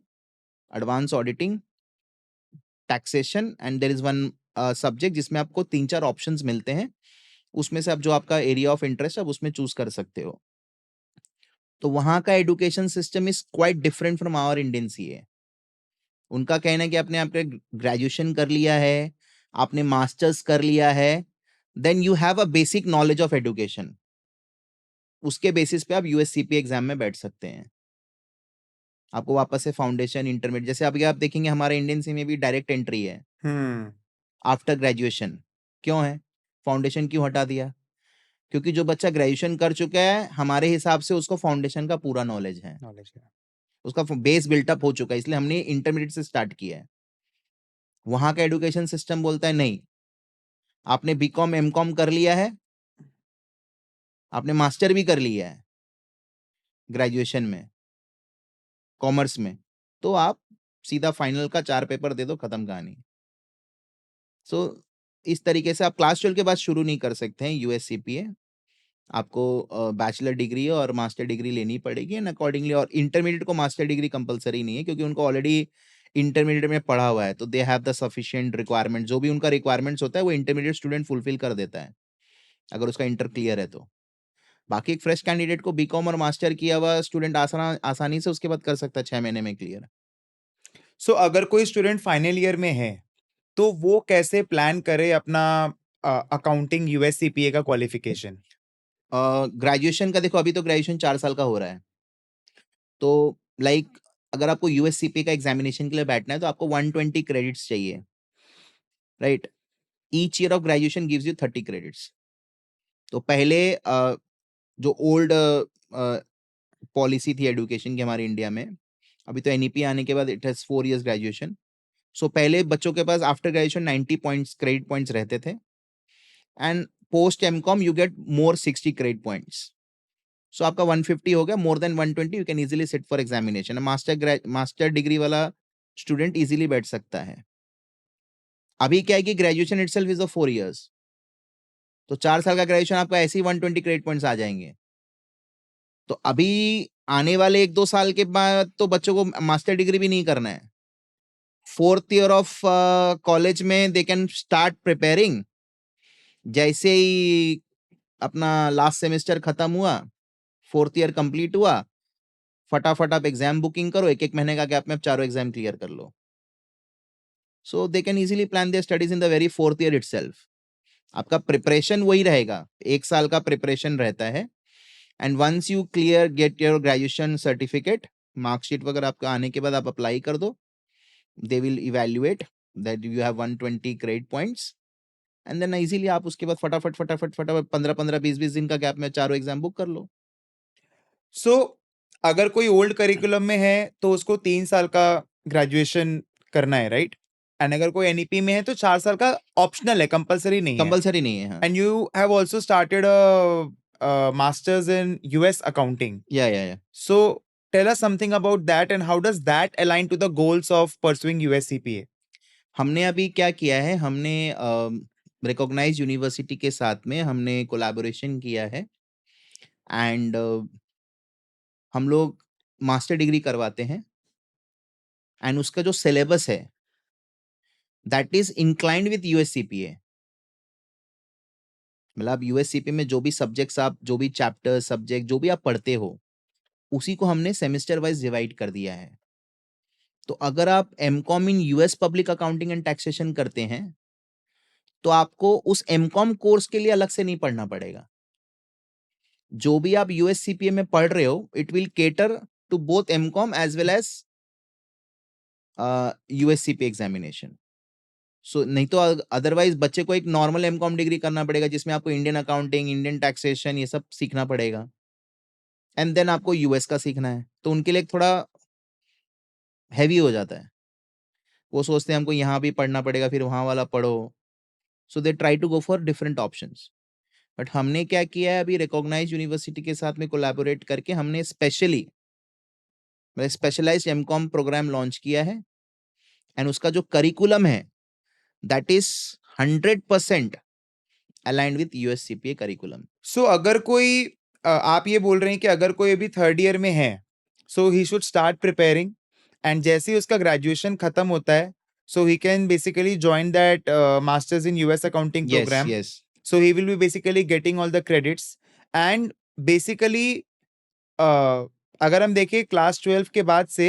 advance auditing, taxation, and there is one subject जिसमें आपको 3-4 options मिलते हैं, उसमें से आप जो आपका एरिया ऑफ इंटरेस्ट है उसमें चूज कर सकते हो. तो वहां का education system is quite different from our Indian CA. उनका कहना है कि आपने आपके ग्रेजुएशन कर लिया है, आपने मास्टर्स कर लिया है, then you have a basic knowledge of education. उसके बेसिस पे आप यूएससीपी एग्जाम में बैठ सकते हैं. आपको वापस से फाउंडेशन, इंटरमीडिएट, जैसे अभी आप देखेंगे हमारे इंडियन सी में भी डायरेक्ट एंट्री है Hmm. After graduation. क्यों है? फाउंडेशन क्यों हटा दिया? क्योंकि जो बच्चा ग्रेजुएशन कर चुका है, हमारे हिसाब से उसको फाउंडेशन का पूरा नॉलेज है, Knowledge. Yeah. उसका बेस बिल्टअप हो चुका है, इसलिए हमने इंटरमीडिएट से स्टार्ट किया है. वहां का एजुकेशन सिस्टम बोलता है नहीं, आपने बीकॉम एमकॉम कर लिया है, आपने मास्टर भी कर लिया है ग्रेजुएशन में, कॉमर्स में, तो आप सीधा फाइनल का 4 पेपर दे दो, खत्म कहानी. सो इस तरीके से आप क्लास 12 के बाद शुरू नहीं कर सकते हैं यूएससीपीए. आपको बैचलर डिग्री और मास्टर डिग्री लेनी पड़ेगी एंड अकॉर्डिंगली. और इंटरमीडिएट को मास्टर डिग्री कंपलसरी नहीं है, क्योंकि उनको ऑलरेडी इंटरमीडिएट में पढ़ा हुआ है, तो they have the sufficient requirement. जो भी उनका रिक्वायरमेंट्स होता है वो इंटरमीडिएट स्टूडेंट फुलफिल कर देता है, अगर उसका इंटर क्लियर है तो. बाकी एक फ्रेश कैंडिडेट को बीकॉम और मास्टर किया हुआ स्टूडेंट आसानी से उसके बाद कर सकता है 6 महीने में क्लियर. So अगर कोई स्टूडेंट फाइनल ईयर में है, तो वो कैसे प्लान करे अपना अकाउंटिंग यूएससीपीए का क्वालिफिकेशन? ग्रेजुएशन का देखो, अभी तो ग्रेजुएशन 4 साल का हो रहा है, तो लाइक अगर आपको यूएससीपी का एग्जामिनेशन के लिए बैठना है तो आपको 120 क्रेडिट्स चाहिए, right? Each year of graduation gives you 30 credits. तो पहले जो ओल्ड पॉलिसी थी एजुकेशन की हमारे इंडिया में, अभी तो एनईपी आने के बाद it has 4 years graduation. So पहले बच्चों के पास after graduation 90 points, credit points रहते थे, and post MCom you get more 60 credit points. So आपका 150 हो गया, more than 120 you can easily sit for examination. Master degree वाला स्टूडेंट इजीली बैठ सकता है. अभी क्या है कि ग्रेजुएशन इटसेल्फ इज 4 years, तो 4 साल का ग्रेजुएशन आपका ऐसे ही 120 क्रेडिट पॉइंट्स आ जाएंगे. तो अभी आने वाले 1-2 साल के बाद तो बच्चों को मास्टर डिग्री भी नहीं करना है. 4th ईयर ऑफ कॉलेज में दे कैन स्टार्ट प्रिपेयरिंग. जैसे ही अपना लास्ट सेमेस्टर खत्म हुआ, 4th ईयर कंप्लीट हुआ, फटाफट आप एग्जाम बुकिंग करो, 1-1 महीने का गैप में आप चारों एग्जाम क्लियर कर लो. So they can easily plan their studies in the very 4th year itself. आपका प्रिपरेशन वही रहेगा, 1 साल का प्रिपरेशन रहता है. And once you clear get your graduation certificate, marksheet वगैरह आपका आने के बाद आप अप्लाई कर दो. They will evaluate that you have 120 credit points, and then easily आप उसके बाद फटाफट फटाफट फटाफट 15-15 20-20 दिन का गैप में चारों एग्जाम बुक कर लो। सो अगर कोई ओल्ड करिकुलम में है तो उसको 3 साल का ग्रेजुएशन करना है, राइट? एंड अगर कोई एनईपी में है तो 4 साल का ऑप्शनल है, कंपलसरी नहीं है। कंपलसरी नहीं है, हाँ। And you have also started a masters in US accounting. या So tell us something about that and how does that align to the goals of pursuing USCPA? हमने अभी क्या किया है, हमने रिकॉग्नाइज यूनिवर्सिटी के साथ में हमने कोलैबोरेशन किया है एंड हम लोग मास्टर डिग्री करवाते हैं एंड उसका जो सिलेबस है दैट इज इंक्लाइंड विद यूएससीपीए। मतलब आप यूएससीपी में जो भी सब्जेक्ट्स आप जो भी चैप्टर सब्जेक्ट जो भी आप पढ़ते हो उसी को हमने सेमेस्टर वाइज डिवाइड कर दिया है। तो अगर आप MCom in US public accounting and taxation करते हैं तो आपको उस एमकॉम कोर्स के लिए अलग से नहीं पढ़ना पड़ेगा। जो भी आप यूएससीपीए में पढ़ रहे हो it will cater to both MCom as well as US CPA examination. So नहीं तो अदरवाइज बच्चे को एक नॉर्मल एमकॉम डिग्री करना पड़ेगा जिसमें आपको इंडियन अकाउंटिंग इंडियन टैक्सेशन ये सब सीखना पड़ेगा एंड देन आपको यूएस का सीखना है तो उनके लिए थोड़ा हैवी हो जाता है। वो सोचते हैं हमको यहाँ भी पढ़ना पड़ेगा फिर वहाँ वाला पढ़ो, so they try to go for different options. But हमने क्या किया है अभी रिकॉग्नाइज यूनिवर्सिटी के साथ में कोलैबोरेट करके हमने specially specialized MCom program launch किया है एंड उसका जो करिकुलम है that is 100% aligned with US CPA curriculum. So अगर कोई आप ये बोल रहे हैं कि अगर कोई अभी थर्ड ईयर में है so he should start preparing and जैसे ही उसका ग्रेजुएशन खत्म होता है so he can basically join that masters in US accounting yes program. Yes So he will be basically getting all the credits and basically अगर हम देखें class 12 के बाद से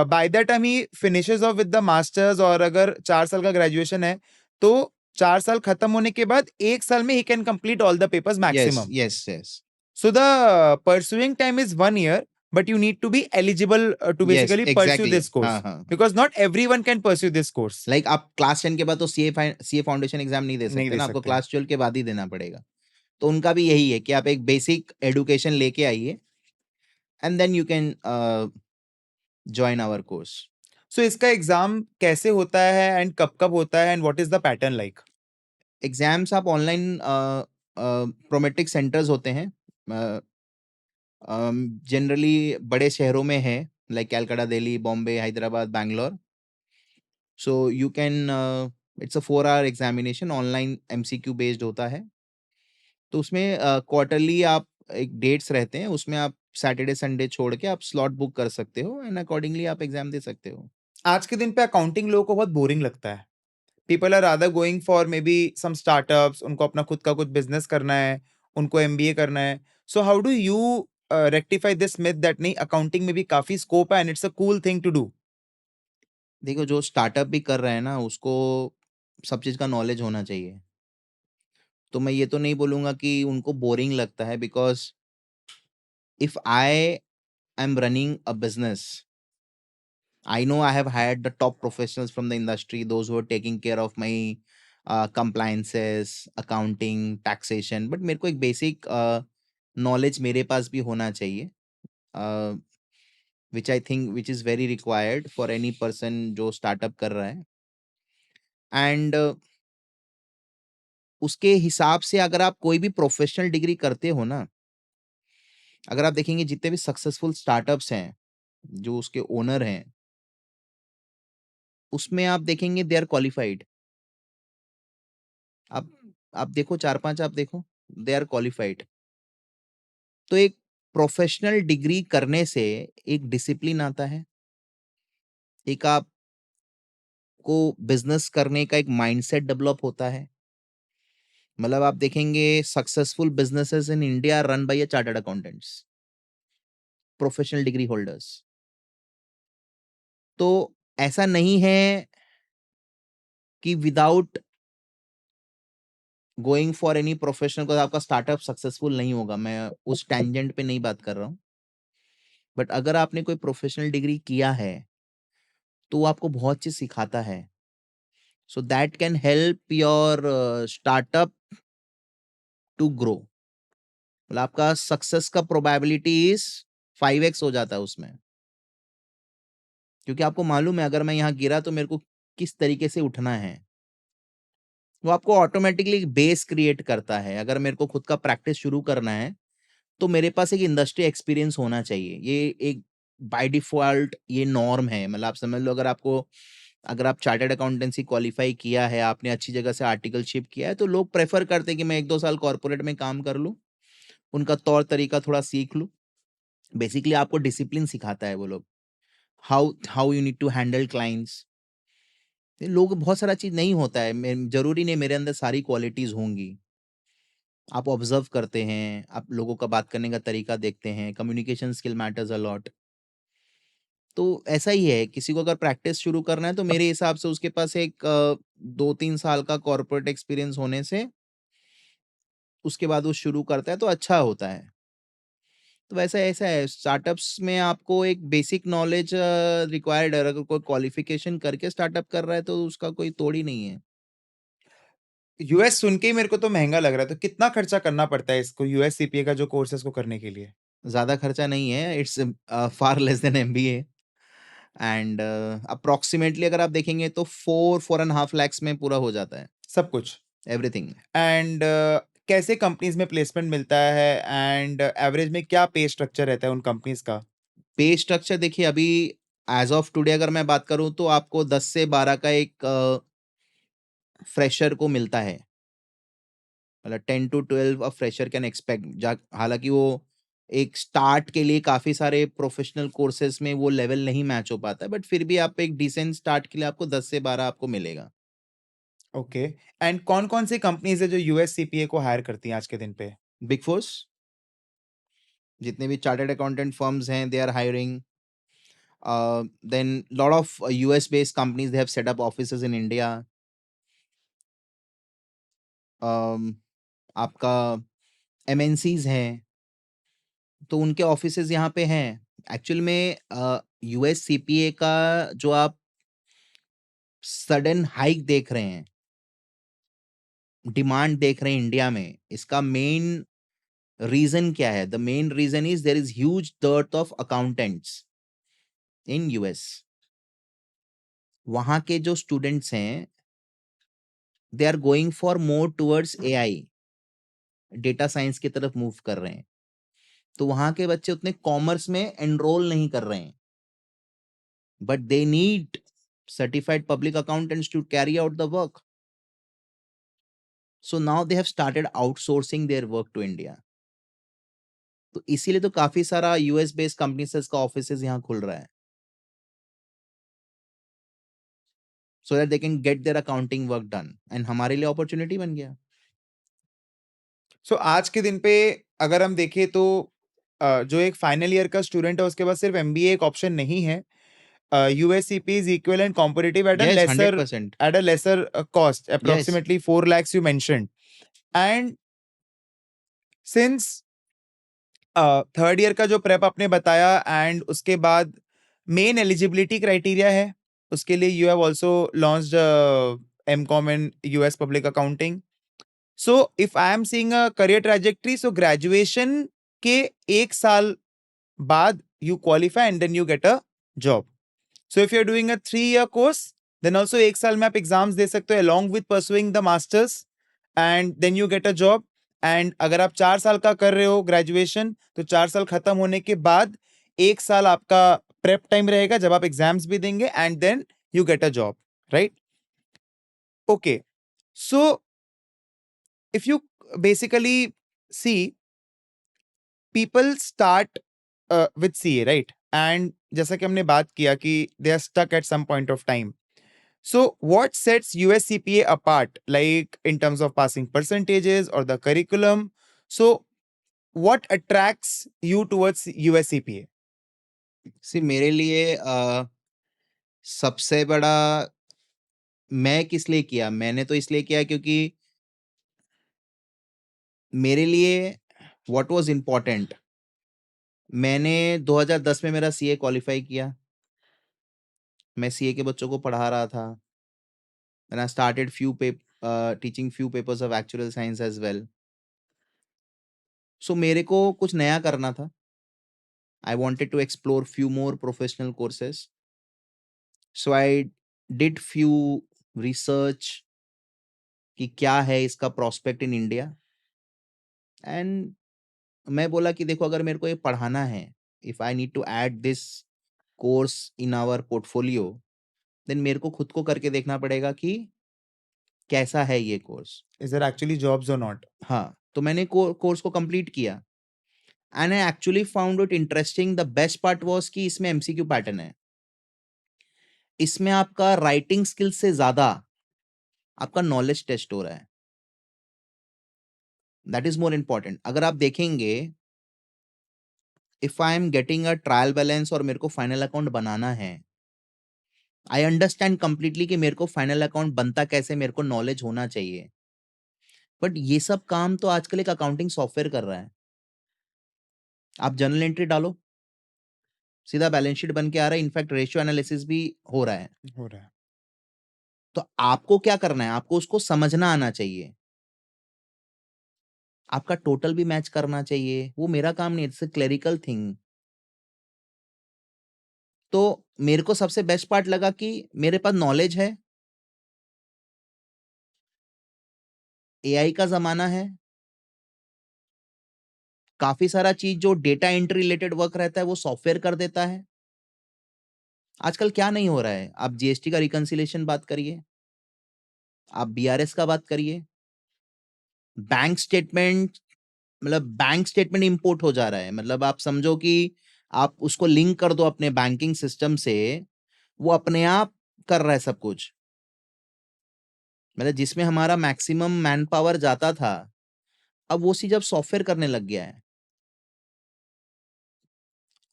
by the time he finishes of with the masters और अगर 4 साल का ग्रेजुएशन है तो 4 साल खत्म होने के बाद 1 साल में he can complete all the papers yes maximum. Yes yes So the pursuing time is 1 year, but you need to be eligible to yes basically pursue exactly, this course हाँ हाँ। because not everyone can pursue this course. Like आप class 10 के बाद तो CA foundation exam नहीं दे नहीं सकते दे ना, आपको सकते. क्लास 12 के बाद ही देना पड़ेगा। तो उनका भी यही है कि आप एक बेसिक एजुकेशन लेके आइए and then you can join our course. So इसका एग्जाम कैसे होता है एंड कब कब होता है and what is the pattern like? Exams आप ऑनलाइन प्रोमेट्रिक सेंटर्स होते हैं जनरली बड़े शहरों में है like Calcutta, Delhi, Bombay, Hyderabad, Bangalore. So you can it's a 4 hour examination, online MCQ based होता है। तो उसमें क्वार्टरली आप एक डेट्स रहते हैं, उसमें आप सैटरडे संडे छोड़ के आप स्लॉट बुक कर सकते हो एंड अकॉर्डिंगली आप एग्जाम दे सकते हो। आज के दिन पे अकाउंटिंग लोगों को बहुत बोरिंग लगता है. People are rather going for maybe some startups, उनको अपना खुद का कुछ बिजनेस करना है, उनको एमबीए करना है. So how do you rectify this myth that नहीं अकाउंटिंग में भी काफी स्कोप है and it's a cool thing to do? देखो जो स्टार्टअप भी कर रहे हैं ना उसको सब चीज़ का नॉलेज होना चाहिए। तो मैं ये तो नहीं बोलूँगा कि उनको बोरिंग लगता है, because if I am running a business, I know I have hired the top professionals from the industry, those who are taking care of my compliances, accounting, taxation, but मेरे को एक बेसिक नॉलेज मेरे पास भी होना चाहिए, which I think which is very required for any person जो startup कर रहा है। एंड उसके हिसाब से अगर आप कोई भी प्रोफेशनल डिग्री करते हो ना, अगर आप देखेंगे जितने भी सक्सेसफुल स्टार्टअप्स हैं, जो उसके ओनर हैं, उसमें आप देखेंगे दे आर क्वालिफाइड। आप आप देखो 4-5 आप देखो, दे आर क्वालिफाइड। तो एक प्रोफेशनल डिग्री करने से एक डिसिप्लिन आता है, एक आपको बिज़नेस करने का एक माइंडसेट डेवलप होता है। मतलब आप देखेंगे successful businesses in India are run by a chartered accountants, professional degree holders. तो ऐसा नहीं है कि without going for any professional को आपका स्टार्टअप सक्सेसफुल नहीं होगा, मैं उस टैंजेंट पे नहीं बात कर रहा हूँ। बट अगर आपने कोई प्रोफेशनल डिग्री किया है, तो वो आपको बहुत चीज़ सिखाता है। So that can help your startup to grow. मतलब आपका सक्सेस का प्रोबेबिलिटी इज 5x हो जाता है उसमें, क्योंकि आपको मालूम है अगर मैं यहाँ गिरा तो मेरे को किस तरीके से उठना है। वो आपको ऑटोमेटिकली बेस क्रिएट करता है। अगर मेरे को खुद का प्रैक्टिस शुरू करना है तो मेरे पास एक इंडस्ट्री एक्सपीरियंस होना चाहिए। ये एक बाय डिफॉल्ट ये नॉर्म है। मतलब आप समझ लो, अगर आप चार्टर्ड अकाउंटेंसी क्वालिफाई किया है, आपने अच्छी जगह से आर्टिकलशिप किया है, तो लोग प्रेफर करते हैं कि मैं 1-2 साल कॉर्पोरेट में काम कर लूँ, उनका तौर तरीका थोड़ा सीख लूँ। बेसिकली आपको डिसिप्लिन सिखाता है वो लोग, how how you need to handle clients. लोग बहुत सारा चीज़ नहीं होता है, ज़रूरी नहीं मेरे अंदर सारी क्वालिटीज़ होंगी। आप ऑब्जर्व करते हैं, आप लोगों का बात करने का तरीका देखते हैं, communication skill matters a lot. तो ऐसा ही है, किसी को अगर प्रैक्टिस शुरू करना है तो मेरे हिसाब से उसके पास एक 2-3 साल का कॉर्पोरेट एक्सपीरियंस होने से उसके बाद वो शुरू करता है तो अच्छा होता है। तो वैसा ऐसा है, स्टार्टअप्स में आपको एक बेसिक नॉलेज रिक्वायर्ड है। अगर कोई क्वालिफिकेशन करके स्टार्टअप कर रहा है तो उसका कोई तोड़ ही नहीं है। यूएस सुन के ही मेरे को तो महँगा लग रहा है, तो कितना खर्चा करना पड़ता है इसको यूएस सीपीए का जो कोर्स है इसको करने के लिए? ज़्यादा खर्चा नहीं है, it's far less than MBA. And approximately अगर आप देखेंगे तो 4 एंड हाफ लैक्स में पूरा हो जाता है, सब कुछ। एवरीथिंग। एंड कैसे कंपनीज़ में प्लेसमेंट मिलता है एंड एवरेज में क्या पे स्ट्रक्चर रहता है उन कंपनीज़ का? पे स्ट्रक्चर देखिए, अभी एज़ ऑफ टुडे अगर मैं बात करूँ तो आपको 10 से 12 का एक फ्रेशर को मिलता है। मतलब 10 to 12 a fresher can expect. जा हालाँकि वो एक स्टार्ट के लिए काफ़ी सारे प्रोफेशनल कोर्सेज़ में वो लेवल नहीं मैच हो पाता है, बट फिर भी आप एक डिसेंट स्टार्ट के लिए आपको 10 से 12 आपको मिलेगा। ओके। एंड कौन-कौन सी कंपनीज़ है जो यूएस सीपीए को हायर करती हैं आज के दिन पे? बिग फोर्स, जितने भी चार्टर्ड अकाउंटेंट फर्म्स हैं, they are hiring. Then lot of US based companies, they have set up offices in India. um, आपका एमएनसीज हैं तो उनके ऑफिसेज यहाँ पे हैं। एक्चुअल में यूएस सीपीए का जो आप सडन हाइक देख रहे हैं, डिमांड देख रहे हैं इंडिया में, इसका मेन रीजन क्या है? The main reason is there is huge dearth of accountants in US. वहाँ के जो स्टूडेंट्स हैं, they are going for more towards AI, data science की तरफ मूव कर रहे हैं। तो वहाँ के बच्चे उतने कॉमर्स में एनरोल नहीं कर रहे हैं, but they need certified public accountants to carry out the work. So now they have started outsourcing their work to India. तो इसीलिए तो काफी सारा यूएस बेस्ड कंपनीज का ऑफिसेज यहाँ खुल रहा है, so that they can get their accounting work done, and हमारे लिए अपॉर्चुनिटी बन गया। सो आज के दिन पे अगर हम देखें तो जो एक फाइनल ईयर का स्टूडेंट है उसके पास सिर्फ एमबीए एक ऑप्शन नहीं है। US CPA is equal and competitive yes, 100%। At a lesser cost yes. Approximately 4 lakhs you mentioned. And since third year का जो प्रेप आपने बताया एंड उसके बाद मेन एलिजिबिलिटी क्राइटेरिया है, उसके लिए you have also launched MCom in US public accounting. So if I am seeing a career trajectory, so graduation के 1 साल बाद you qualify and then you get a job. So if you're doing a 3 year course, then also 1 साल में आप exams दे सकते हो along with pursuing the masters and then you get a job. And अगर आप 4 साल का कर रहे हो ग्रेजुएशन तो 4 साल खत्म होने के बाद 1 साल आपका प्रेप टाइम रहेगा जब आप एग्जाम्स भी देंगे and then you get a job, right? Okay. So if you basically see, people start with CA, right? And जैसा कि हमने बात किया कि they are stuck at some point of time. So what sets US CPA apart, like in terms of passing percentages or the curriculum? So what attracts you towards US CPA? सी मेरे लिए सबसे बड़ा, मैं किस लिए किया, मैंने तो इसलिए किया क्योंकि मेरे लिए व्हाट वाज इम्पोर्टेंट, मैंने 2010 में मेरा सीए क्वालिफाई किया। मैं सीए के बच्चों को पढ़ा रहा था। Then I started teaching few papers of actuarial science as well. So मेरे को कुछ नया करना था. I wanted to explore few more professional courses. So I did few research कि क्या है इसका prospect in India. And मैं बोला कि देखो अगर मेरे को ये पढ़ाना है, if I need to add this course in our portfolio, then मेरे को खुद को करके देखना पड़ेगा कि कैसा है ये course. Is there actually jobs or not? हाँ, तो मैंने कोर्स को कंप्लीट किया. And I actually found it interesting. The best part was कि इसमें एमसीक्यू पैटर्न है. इसमें आपका राइटिंग स्किल से ज्यादा आपका नॉलेज टेस्ट हो रहा है. That is more important. अगर आप देखेंगे, if I am getting a trial balance और मेरे को फाइनल अकाउंट बनाना है, आई अंडरस्टैंड कंप्लीटली कि मेरे को फाइनल अकाउंट बनता कैसे, मेरे को नॉलेज होना चाहिए. बट ये सब काम तो आजकल एक अकाउंटिंग सॉफ्टवेयर कर रहा है. आप जर्नल एंट्री डालो, सीधा बैलेंस शीट बन के आ रहा है. इनफैक्ट रेशियो एनालिसिस भी हो रहा है. हो रहा है. तो आपको क्या करना है? आपको उसको समझना आना चाहिए. आपका टोटल भी मैच करना चाहिए. वो मेरा काम नहीं है. It's a clerical thing. तो मेरे को सबसे बेस्ट पार्ट लगा कि मेरे पास नॉलेज है. एआई का जमाना है. काफी सारा चीज जो डेटा एंट्री रिलेटेड वर्क रहता है वो सॉफ्टवेयर कर देता है. आजकल क्या नहीं हो रहा है? आप जीएसटी का रिकंसिलेशन बात करिए, आप बीआरएस का बात करिए, बैंक स्टेटमेंट, मतलब बैंक स्टेटमेंट इंपोर्ट हो जा रहा है. मतलब आप समझो कि आप उसको लिंक कर दो अपने बैंकिंग सिस्टम से, वो अपने आप कर रहा है सब कुछ. मतलब जिसमें हमारा मैक्सिमम मैन पावर जाता था, अब वो चीज अब सॉफ्टवेयर करने लग गया है.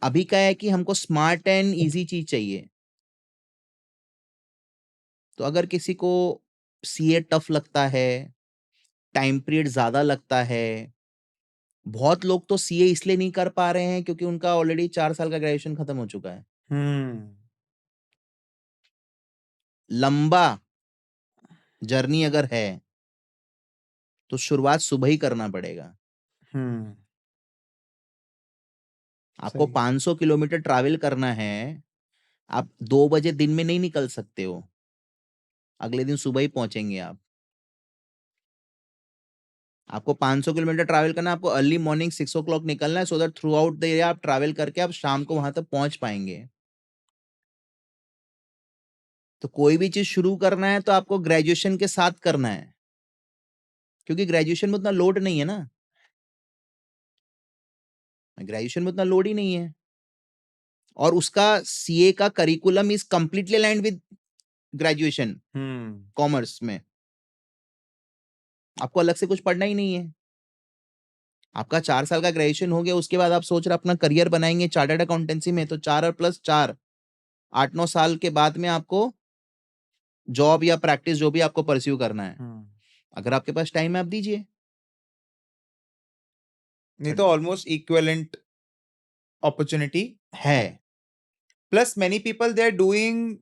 अभी क्या है कि हमको स्मार्ट एंड इजी चीज चाहिए. तो अगर किसी को सीए टफ लगता है, टाइम पीरियड ज्यादा लगता है, बहुत लोग तो सीए इसलिए नहीं कर पा रहे हैं क्योंकि उनका ऑलरेडी 4 साल का ग्रेजुएशन खत्म हो चुका है. लंबा जर्नी अगर है तो शुरुआत सुबह ही करना पड़ेगा. आपको सही. 500 किलोमीटर ट्रैवल करना है. आप 2 बजे दिन में नहीं निकल सकते हो. अगले दिन सुबह ही पहुंचेंगे आप. आपको 500 किलोमीटर ट्रैवल करना है. आपको अर्ली मॉर्निंग 6 o'clock निकलना है, so that through out the day आप ट्रैवल करके आप शाम को वहां तक पहुंच पाएंगे. तो कोई भी चीज शुरू करना है तो आपको ग्रेजुएशन के साथ करना है, क्योंकि ग्रेजुएशन में उतना लोड नहीं है ना. ग्रेजुएशन में उतना लोड ही नहीं है. और उसका सीए का curriculum is completely aligned with graduation. Commerce में आपको अलग से कुछ पढ़ना ही नहीं है. आपका 4 साल का ग्रेजुएशन हो गया, उसके बाद आप सोच रहे अपना करियर बनाएंगे चार्टर्ड अकाउंटेंसी में, तो 4 और +4 8-9 साल के बाद में आपको जॉब या प्रैक्टिस जो भी आपको परस्यू करना है, अगर आपके पास टाइम है आप दीजिए. नहीं तो ऑलमोस्ट इक्विवेलेंट अपॉर्चुनिटी है. Plus many people they are doing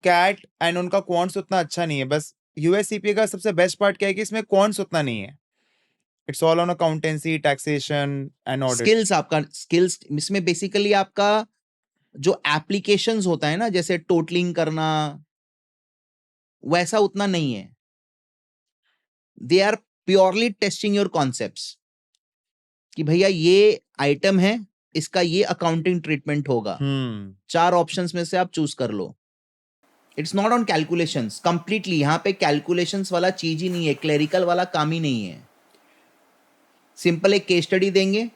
CAT and उनका क्वांट्स उतना अच्छा नहीं है. बस यूएससीपीए का सबसे बेस्ट पार्ट क्या है कि इसमें क्वांट्स उतना नहीं है. It's all on accountancy, taxation and audit. Skills, आपका स्किल्स इसमें बेसिकली आपका जो एप्लीकेशंस होता है ना, जैसे टोटलिंग करना, वैसा उतना नहीं है. They are purely testing your concepts कि भैया ये आइटम है, इसका ये अकाउंटिंग ट्रीटमेंट होगा. 4 ऑप्शंस में से आप चूज कर लो. It's not on calculations completely. यहां पे कैलकुलेशंस वाला चीज ही नहीं है, क्लेरिकल वाला काम ही नहीं है. सिंपल एक केस स्टडी देंगे,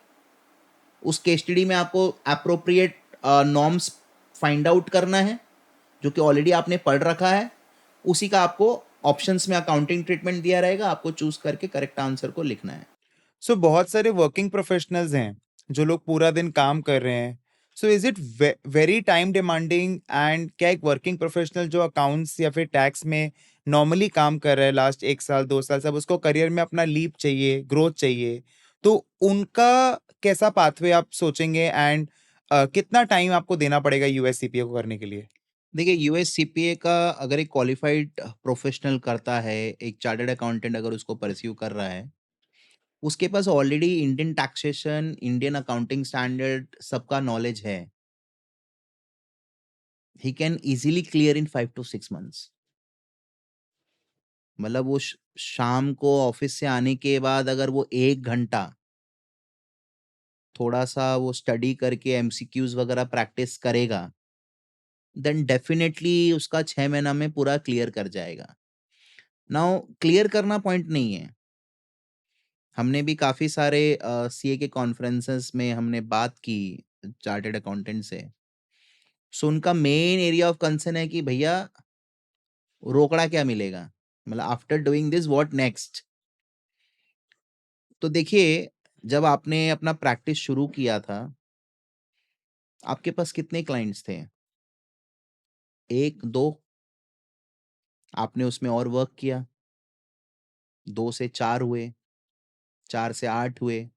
उस केस स्टडी में आपको अप्रोप्रिएट नॉर्म्स फाइंड आउट करना है, जो कि ऑलरेडी आपने पढ़ रखा है. उसी का आपको ऑप्शंस में अकाउंटिंग ट्रीटमेंट दिया रहेगा, आपको चूज करके करेक्ट आंसर को लिखना है. सो बहुत सारे वर्किंग प्रोफेशनल्स हैं जो लोग पूरा दिन काम कर रहे हैं. So is it very time demanding? And क्या एक वर्किंग प्रोफेशनल जो अकाउंट्स या फिर टैक्स में नॉर्मली काम कर रहा है लास्ट 1 साल 2 साल, सब उसको करियर में अपना लीप चाहिए, ग्रोथ चाहिए, तो उनका कैसा पाथवे आप सोचेंगे? एंड कितना टाइम आपको देना पड़ेगा यूएससीपीए को करने के लिए? देखिए, यूएस सीपीए का अगर एक क्वालिफाइड प्रोफेशनल करता है, एक चार्टर्ड अकाउंटेंट अगर उसको परस्यू कर रहा है, उसके पास already Indian taxation, Indian accounting standard सबका नॉलेज है। He can easily clear in 5 to 6 months। मतलब वो शाम को ऑफिस से आने के बाद अगर वो 1 घंटा थोड़ा सा वो स्टडी करके एमसीक्यूज वगैरह प्रैक्टिस करेगा, देन डेफिनेटली उसका 6 महीना में पूरा क्लियर कर जाएगा। नाउ क्लियर करना पॉइंट नहीं है। हमने भी काफी सारे सीए के कॉन्फ्रेंसेस में हमने बात की चार्टर्ड अकाउंटेंट से। सो उनका मेन एरिया ऑफ कंसर्न है कि भैया रोकड़ा क्या मिलेगा, मतलब after doing this what next. तो देखिए, जब आपने अपना प्रैक्टिस शुरू किया था, आपके पास कितने क्लाइंट्स थे? 1 2? आपने उसमें और वर्क किया, 2 से 4 हुए, 4 से 8 हुए।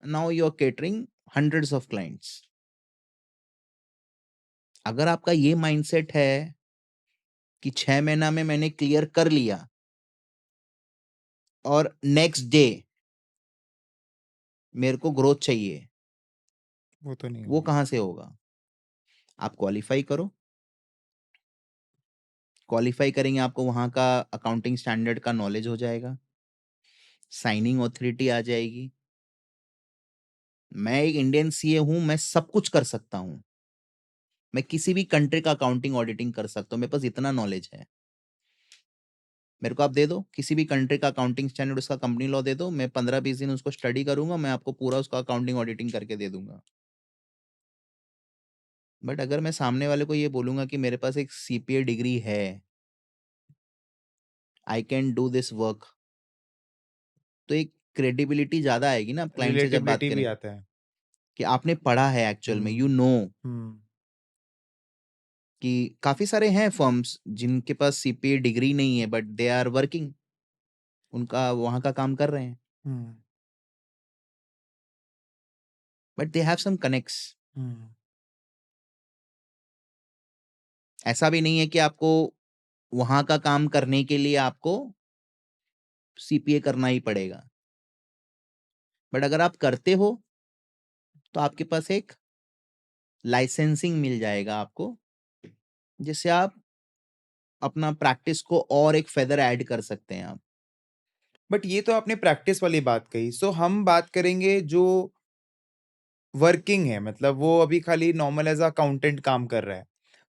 Now you are catering hundreds of clients. अगर आपका ये माइंडसेट है कि 6 महीना में मैंने क्लियर कर लिया और नेक्स्ट डे मेरे को ग्रोथ चाहिए, वो तो नहीं वो होगी। कहाँ से होगा? आप क्वालिफाई करो। क्वालिफाई करेंगे, आपको वहाँ का अकाउंटिंग स्टैंडर्ड का नॉलेज हो जाएगा, साइनिंग ऑथोरिटी आ जाएगी। मैं एक इंडियन सीए हूँ, मैं सब कुछ कर सकता हूँ। मैं किसी भी कंट्री का अकाउंटिंग ऑडिटिंग कर सकता हूँ, मेरे पास इतना नॉलेज है। मेरे को आप दे दो किसी भी कंट्री का अकाउंटिंग स्टैंडर्ड, उसका कंपनी लॉ दे दो, मैं 15 20 दिन उसको स्टडी करूंगा, मैं आपको पूरा उसका अकाउंटिंग ऑडिटिंग करके दे दूंगा। बट अगर मैं सामने वाले को ये बोलूंगा कि मेरे पास एक सीपीए डिग्री है, I can do this work, तो एक क्रेडिबिलिटी ज्यादा आएगी ना क्लाइंट से जब बात रिलेटेबिलिटी भी करें आता है। कि आपने पढ़ा है एक्चुअल में, यू नो। हम्म। कि काफी सारे हैं फर्म्स जिनके पास सीपीए डिग्री नहीं है बट दे आर वर्किंग, उनका वहां का काम कर रहे हैं, hmm. But they have some connects. Hmm. ऐसा भी नहीं है कि आपको वहां का काम करने के लिए आपको सीपीए करना ही पड़ेगा। बट अगर आप करते हो तो आपके पास एक लाइसेंसिंग मिल जाएगा आपको, जिससे आप अपना प्रैक्टिस को और एक फेदर ऐड कर सकते हैं आप। बट ये तो आपने प्रैक्टिस वाली बात कही, सो हम बात करेंगे जो वर्किंग है, मतलब वो अभी खाली नॉर्मल एज अकाउंटेंट काम कर रहा है,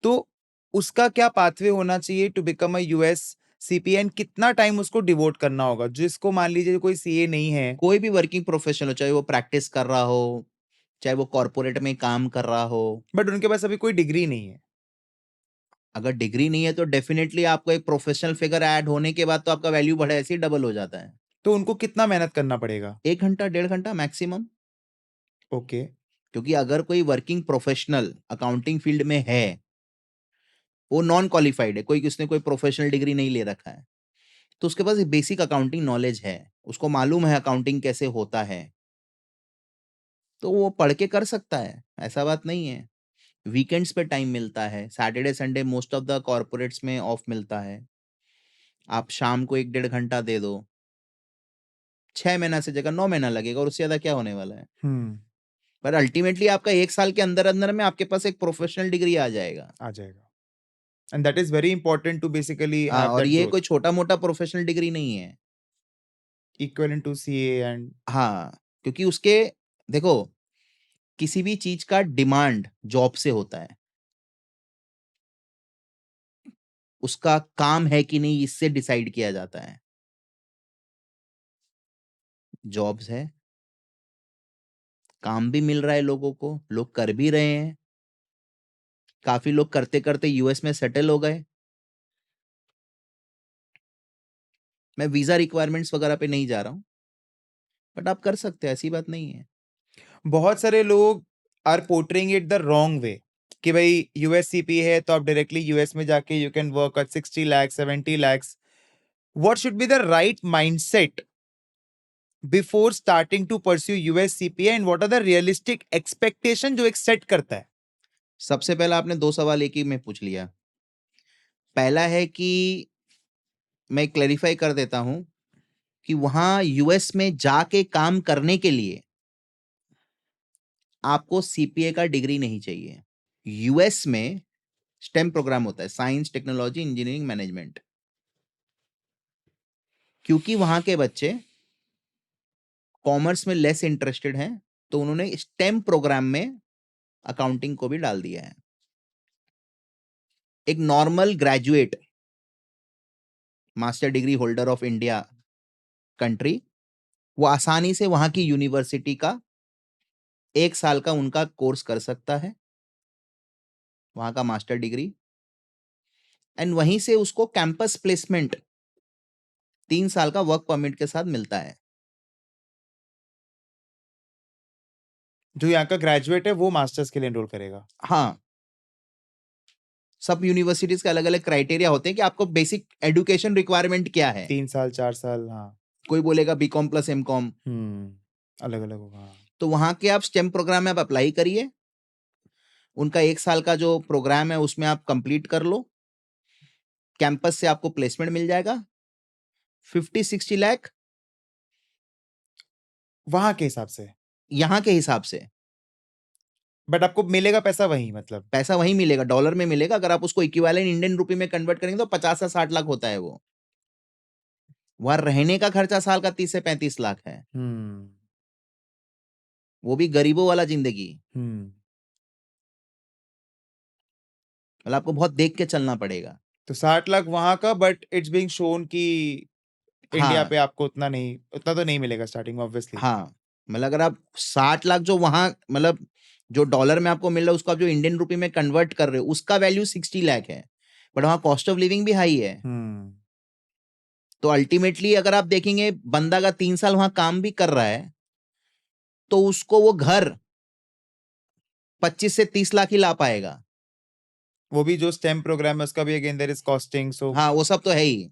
तो उसका क्या पाथवे होना चाहिए to become a US CPA? कितना टाइम उसको डिवोट करना होगा, जिसको मान लीजिए कोई सीए नहीं है? कोई भी वर्किंग प्रोफेशनल हो, चाहे वो प्रैक्टिस कर रहा हो, चाहे वो कॉर्पोरेट में काम कर रहा हो, बट उनके पास अभी कोई डिग्री नहीं है। अगर डिग्री नहीं है तो डेफिनेटली आपको एक प्रोफेशनल फिगर ऐड होने के बाद तो आपका वैल्यू बढ़े ऐसे ही डबल हो जाता है। तो उनको कितना मेहनत करना पड़ेगा? 1 घंटा 1.5 घंटा मैक्सिमम। ओके। क्योंकि अगर कोई वर्किंग प्रोफेशनल अकाउंटिंग फील्ड में है, वो नॉन क्वालिफाइड है, कोई उसने कोई प्रोफेशनल डिग्री नहीं ले रखा है, तो उसके पास बेसिक अकाउंटिंग नॉलेज है, उसको मालूम है अकाउंटिंग कैसे होता है, तो वो पढ़ के कर सकता है, ऐसा बात नहीं है। वीकेंड्स पे टाइम मिलता है, Saturday Sunday most of the corporates में ऑफ मिलता है। आप शाम को 1 1.5 घंटा दे दो, 6 महीना से जगह 9 महीना लगेगा, और उससे ज्यादा क्या होने वाला है। हम्म। पर अल्टीमेटली आपका 1 साल के अंदर अंदर में आपके पास एक प्रोफेशनल डिग्री आ जाएगा। आ जाएगा। And that is very important to basically हाँ, हैव और दैट ये ग्रोथ कोई छोटा मोटा प्रोफेशनल डिग्री नहीं है। Equal to CA and. हाँ, क्योंकि उसके, देखो, किसी भी चीज का डिमांड जॉब से होता है, उसका काम है कि नहीं इससे डिसाइड किया जाता है। जॉब्स है, काम भी मिल रहा है लोगों को, लोग कर भी रहे हैं, काफी लोग करते करते यूएस में सेटल हो गए। मैं वीजा रिक्वायरमेंट्स वगैरह पे नहीं जा रहा हूँ, बट आप कर सकते हैं, ऐसी बात नहीं है। बहुत सारे लोग are portraying it the wrong way कि भाई यूएससीपी है तो आप डायरेक्टली यूएस में जाके you can work at 60 lakhs 70 lakhs। What should be the right mindset before starting to pursue US CPA and what are the realistic expectation जो एक set करता है? सबसे पहला आपने 2 सवाल एक ही में पूछ लिया। पहला है कि मैं क्लैरिफ़ाई कर देता हूँ कि वहाँ यूएस में जाके काम करने के लिए आपको सीपीए का डिग्री नहीं चाहिए। यूएस में स्टेम प्रोग्राम होता है, साइंस, टेक्नोलॉजी, इंजीनियरिंग, मैनेजमेंट। क्योंकि वहाँ के बच्चे कॉमर्स में लेस इंटरेस्टेड हैं, तो उन्होंने स्टेम प्रोग्राम में अकाउंटिंग को भी डाल दिया है। एक normal graduate, master degree holder of India country, वो आसानी से वहां की यूनिवर्सिटी का 1 साल का उनका कोर्स कर सकता है, वहां का मास्टर डिग्री, एंड वहीं से उसको कैंपस प्लेसमेंट 3 साल का वर्क परमिट के साथ मिलता है। जो यहाँ का ग्रेजुएट है वो मास्टर्स के लिए एनरोल करेगा। हाँ, सब यूनिवर्सिटीज के अलग अलग क्राइटेरिया होते हैं कि आपको बेसिक एजुकेशन रिक्वायरमेंट क्या है। 3 साल 4 साल, हाँ। कोई बोलेगा बीकॉम प्लस एमकॉम, अलग अलग होगा, हाँ। तो वहां के आप स्टेम प्रोग्राम में आप अप्लाई करिए, उनका 1 साल का जो प्रोग्राम है उसमें आप कंप्लीट कर लो, कैंपस से आपको प्लेसमेंट मिल जाएगा, 50-60 लाख वहां के हिसाब से। यहाँ के हिसाब से। बट आपको मिलेगा पैसा वही, मतलब। पैसा वही मिलेगा, डॉलर में मिलेगा। अगर आप उसको इक्विवेलेंट इंडियन रुपए में कन्वर्ट करेंगे तो 50 से 60 लाख होता है वो। वहां रहने का खर्चा साल का 30 से 35 लाख है, वो भी गरीबों वाला जिंदगी। मतलब आपको बहुत देख के चलना पड़ेगा। तो 60 लाख वहां का, बट इट्स बीइंग शोन कि इंडिया हाँ पे आपको उतना तो नहीं मिलेगा स्टार्टिंग में, ऑब्वियसली। हाँ, मतलब अगर आप 60 लाख जो वहां, मतलब जो डॉलर में आपको मिल रहा है उसको आप जो इंडियन रुपए में कन्वर्ट कर रहे हो उसका वैल्यू 60 लाख है, बट वहां कॉस्ट ऑफ लिविंग भी हाई है। तो अल्टीमेटली अगर आप देखेंगे बंदा का 3 साल वहां काम भी कर रहा है तो उसको वो घर 25 से 30 लाख ही ला पाएगा। वो भी जो स्टेम प्रोग्राम है उसका भी अगेन देयर इज कॉस्टिंग, सो हाँ, वो सब तो है ही।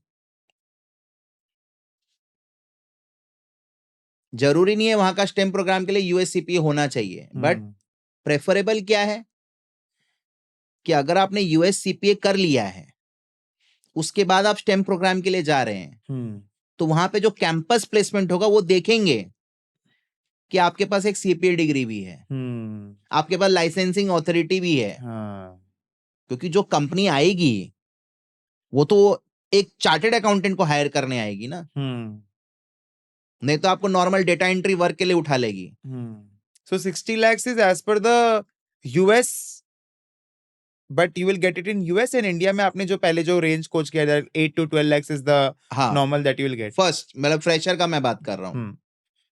जरूरी नहीं है वहां का स्टेम प्रोग्राम के लिए यूएससीपीए होना चाहिए, बट प्रेफरेबल क्या है कि अगर आपने यूएससीपीए कर लिया है उसके बाद आप स्टेम प्रोग्राम के लिए जा रहे हैं, तो वहां पे जो कैंपस प्लेसमेंट होगा वो देखेंगे कि आपके पास एक सीपीए डिग्री भी है, आपके पास लाइसेंसिंग ऑथोरिटी भी है। क्योंकि जो कंपनी आएगी वो तो एक चार्टेड अकाउंटेंट को हायर करने आएगी ना, नहीं तो आपको नॉर्मल डेटा एंट्री वर्क के लिए उठा लेगी। So 60 lakhs is as per the US, but you will get it in US and India में आपने जो पहले जो रेंज कोच किया, 8 to 12 lakhs इज द हाँ, normal that you will get first, मतलब फ्रेशर का मैं बात कर रहा हूं।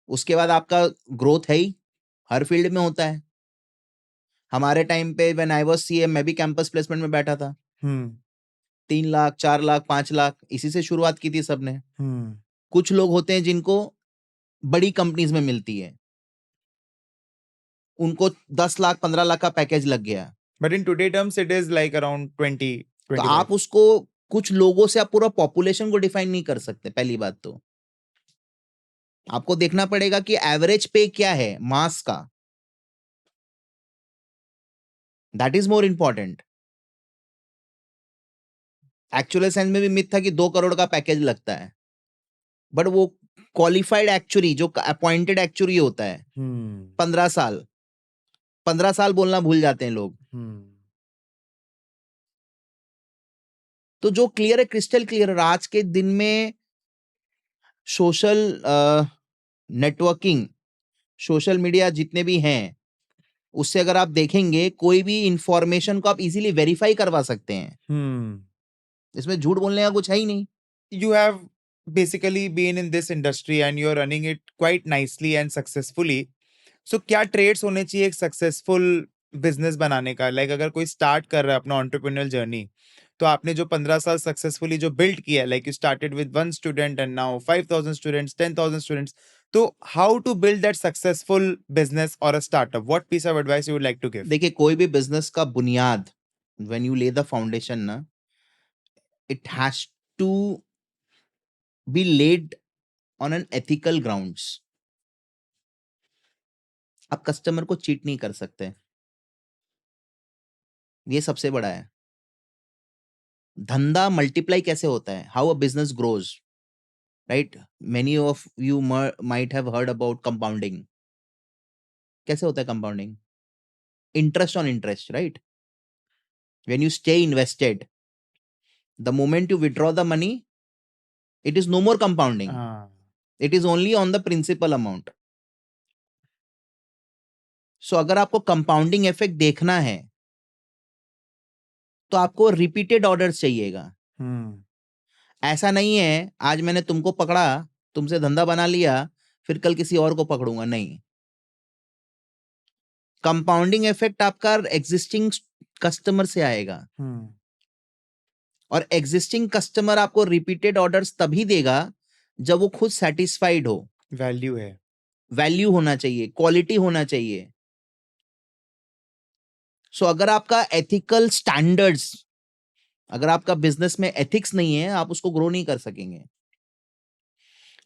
उसके बाद आपका ग्रोथ है ही, हर फील्ड में होता है। हमारे टाइम पे व्हेन आई वाज सीए मैं भी कैंपस प्लेसमेंट में बैठा था। 3 लाख, 4 लाख, 5 लाख इसी से शुरुआत की थी सबने। कुछ लोग होते हैं जिनको बड़ी कंपनीज में मिलती है, उनको 10 लाख 15 लाख का पैकेज लग गया। But in today terms it is like around 20 तो 25। आप उसको, कुछ लोगों से आप पूरा पॉपुलेशन को डिफाइन नहीं कर सकते। पहली बात तो आपको देखना पड़ेगा कि एवरेज पे क्या है मास का, that is more important. Actual sense में भी मिथ था कि 2 करोड़ का पैकेज लगता है, बट वो क्वालिफाइड एक्चुअरी जो अपॉइंटेड एक्चुअरी होता है 15 साल, 15 साल बोलना भूल जाते हैं लोग। तो जो क्लियर है, क्रिस्टल क्लियर है। आज के दिन में सोशल नेटवर्किंग, सोशल मीडिया जितने भी हैं, उससे अगर आप देखेंगे कोई भी इंफॉर्मेशन को आप इजीली वेरीफाई करवा सकते हैं। इसमें झूठ बोलने का कुछ है ही नहीं। You have basically been in this industry and you're running it quite nicely and successfully. So क्या ट्रेड्स होने चाहिए एक सक्सेसफुल बिजनेस बनाने का? लाइक अगर कोई स्टार्ट कर रहा है अपना एंटरप्रेन्योरल जर्नी, तो आपने जो 15 साल सक्सेसफुली जो बिल्ड किया, like you started with 1 student and now 5,000 students, 10,000 students, तो how to build that successful business और a startup? What piece of advice you would like to give? देखिए, कोई भी बिजनेस का बुनियाद, when you lay the foundation ना, it has to be laid on an ethical grounds. आप customer को cheat नहीं कर सकते। ये सबसे बड़ा है। धंधा मल्टीप्लाई कैसे होता है, how a business grows, right? Many of you might have heard about compounding. कैसे होता है compounding? Interest on interest, right? When you stay invested, the moment you withdraw the money, it is no more compounding, हाँ. It is only on the principal amount. So अगर आपको compounding effect देखना है तो आपको रिपीटेड ऑर्डर्स चाहिएगा। हम्म. ऐसा नहीं है आज मैंने तुमको पकड़ा, तुमसे धंधा बना लिया, फिर कल किसी और को पकड़ूंगा, नहीं। कंपाउंडिंग इफेक्ट आपका एग्जिस्टिंग कस्टमर से आएगा, हम्म. और एग्जिस्टिंग कस्टमर आपको रिपीटेड ऑर्डर्स तभी देगा जब वो खुद सेटिस्फाइड हो। वैल्यू है. वैल्यू होना चाहिए, क्वालिटी होना चाहिए। सो अगर आपका एथिकल स्टैंडर्ड्स, अगर आपका बिजनेस में एथिक्स नहीं है, आप उसको ग्रो नहीं कर सकेंगे।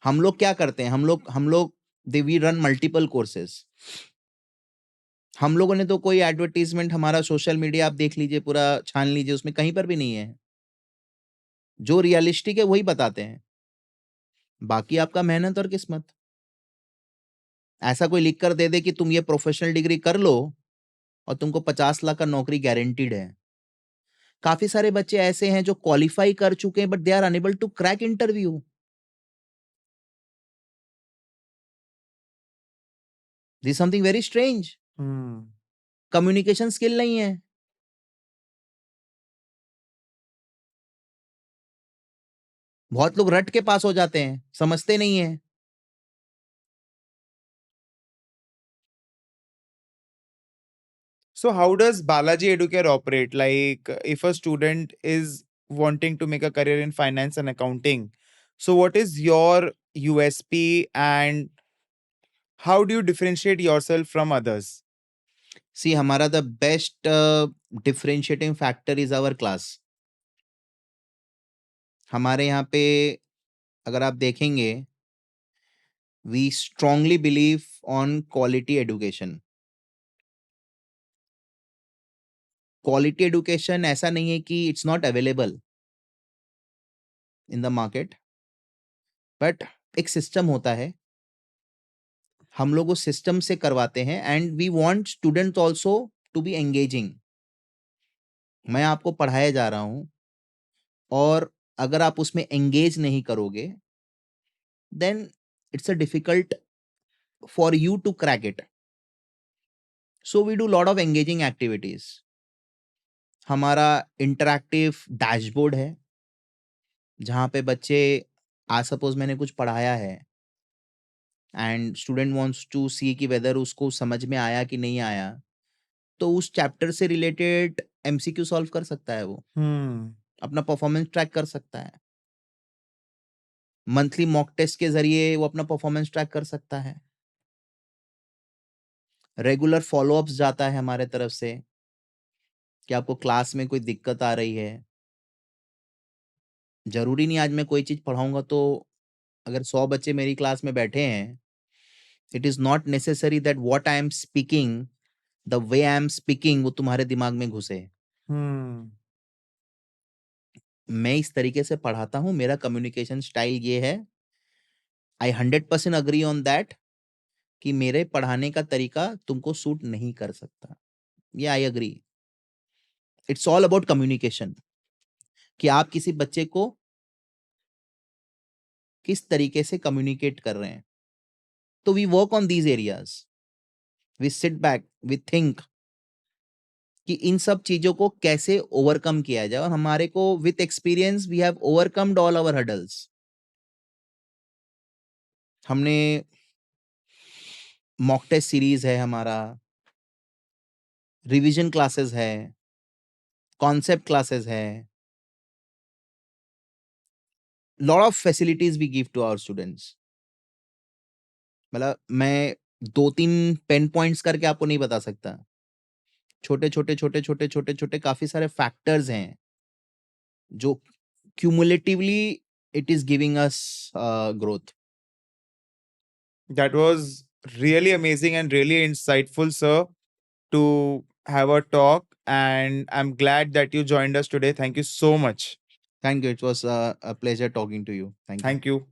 हम लोग क्या करते हैं, हम लोग दे वी रन मल्टीपल कोर्सेज। हम लोगों ने तो कोई एडवर्टीजमेंट, हमारा सोशल मीडिया आप देख लीजिए, पूरा छान लीजिए, उसमें कहीं पर भी नहीं है। जो रियलिस्टिक है वही बताते हैं, बाकी आपका मेहनत और किस्मत। ऐसा कोई लिख कर दे दे कि तुम ये प्रोफेशनल डिग्री कर लो और तुमको 50 लाख का नौकरी गारंटीड है। काफी सारे बच्चे ऐसे हैं जो क्वालिफाई कर चुके हैं but they are unable to crack interview. This something very strange. Hmm. Communication skill नहीं है। बहुत लोग रट के पास हो जाते हैं, समझते नहीं है। So how does Balaji Educare operate? Like, if a student is wanting to make a career in finance and accounting, so what is your USP and how do you differentiate yourself from others? See हमारा the best differentiating factor is our class. हमारे यहाँ पे अगर आप देखेंगे, we strongly believe on quality education. Quality education ऐसा नहीं है कि it's not available in the market, but एक सिस्टम होता है, हम लोग उस सिस्टम से करवाते हैं, and we want student also to be engaging. मैं आपको पढ़ाया जा रहा हूं, और अगर आप उसमें एंगेज नहीं करोगे, then it's a difficult for you to crack it. So we do lot of engaging activities. हमारा इंटरैक्टिव डैशबोर्ड है, जहाँ पे बच्चे, आज सपोज मैंने कुछ पढ़ाया है एंड स्टूडेंट वांट्स टू सी कि वेदर उसको समझ में आया कि नहीं आया, तो उस चैप्टर से रिलेटेड एमसीक्यू सॉल्व कर सकता है, वो Hmm. अपना परफॉर्मेंस ट्रैक कर सकता है। मंथली मॉक टेस्ट के जरिए वो अपना परफॉर्मेंस ट्रैक कर सकता है। रेगुलर फॉलोअप्स जाता है हमारे तरफ से कि आपको क्लास में कोई दिक्कत आ रही है। जरूरी नहीं आज मैं कोई चीज पढ़ाऊंगा तो अगर 100 बच्चे मेरी क्लास में बैठे हैं, it is not necessary that what I am speaking, the way I am speaking, वो तुम्हारे दिमाग में घुसे। Hmm. मैं इस तरीके से पढ़ाता हूँ, मेरा कम्युनिकेशन स्टाइल ये है। आई 100% अग्री ऑन दैट कि मेरे पढ़ाने का तरीका तुमको सूट नहीं कर सकता, ये I agree. It's all about communication, कि आप किसी बच्चे को किस तरीके से कम्युनिकेट कर रहे हैं। तो we work on these areas, we sit back, we think कि इन सब चीजों को कैसे ओवरकम किया जाए, और हमारे को with experience we have overcomed all our hurdles. हमने मॉक टेस्ट सीरीज है हमारा, रिवीजन क्लासेस है, कॉन्सेप्ट क्लासेस है, lot of facilities we give to our students. मतलब मैं 2-3 पेन पॉइंट्स करके आपको नहीं बता सकता। छोटे छोटे छोटे छोटे छोटे छोटे काफी सारे फैक्टर्स हैं जो cumulatively it is giving us growth. That was really amazing and really insightful, sir, to have a talk and I'm glad that you joined us today. Thank you so much. Thank you. It was a pleasure talking to you. Thank you. Thank you.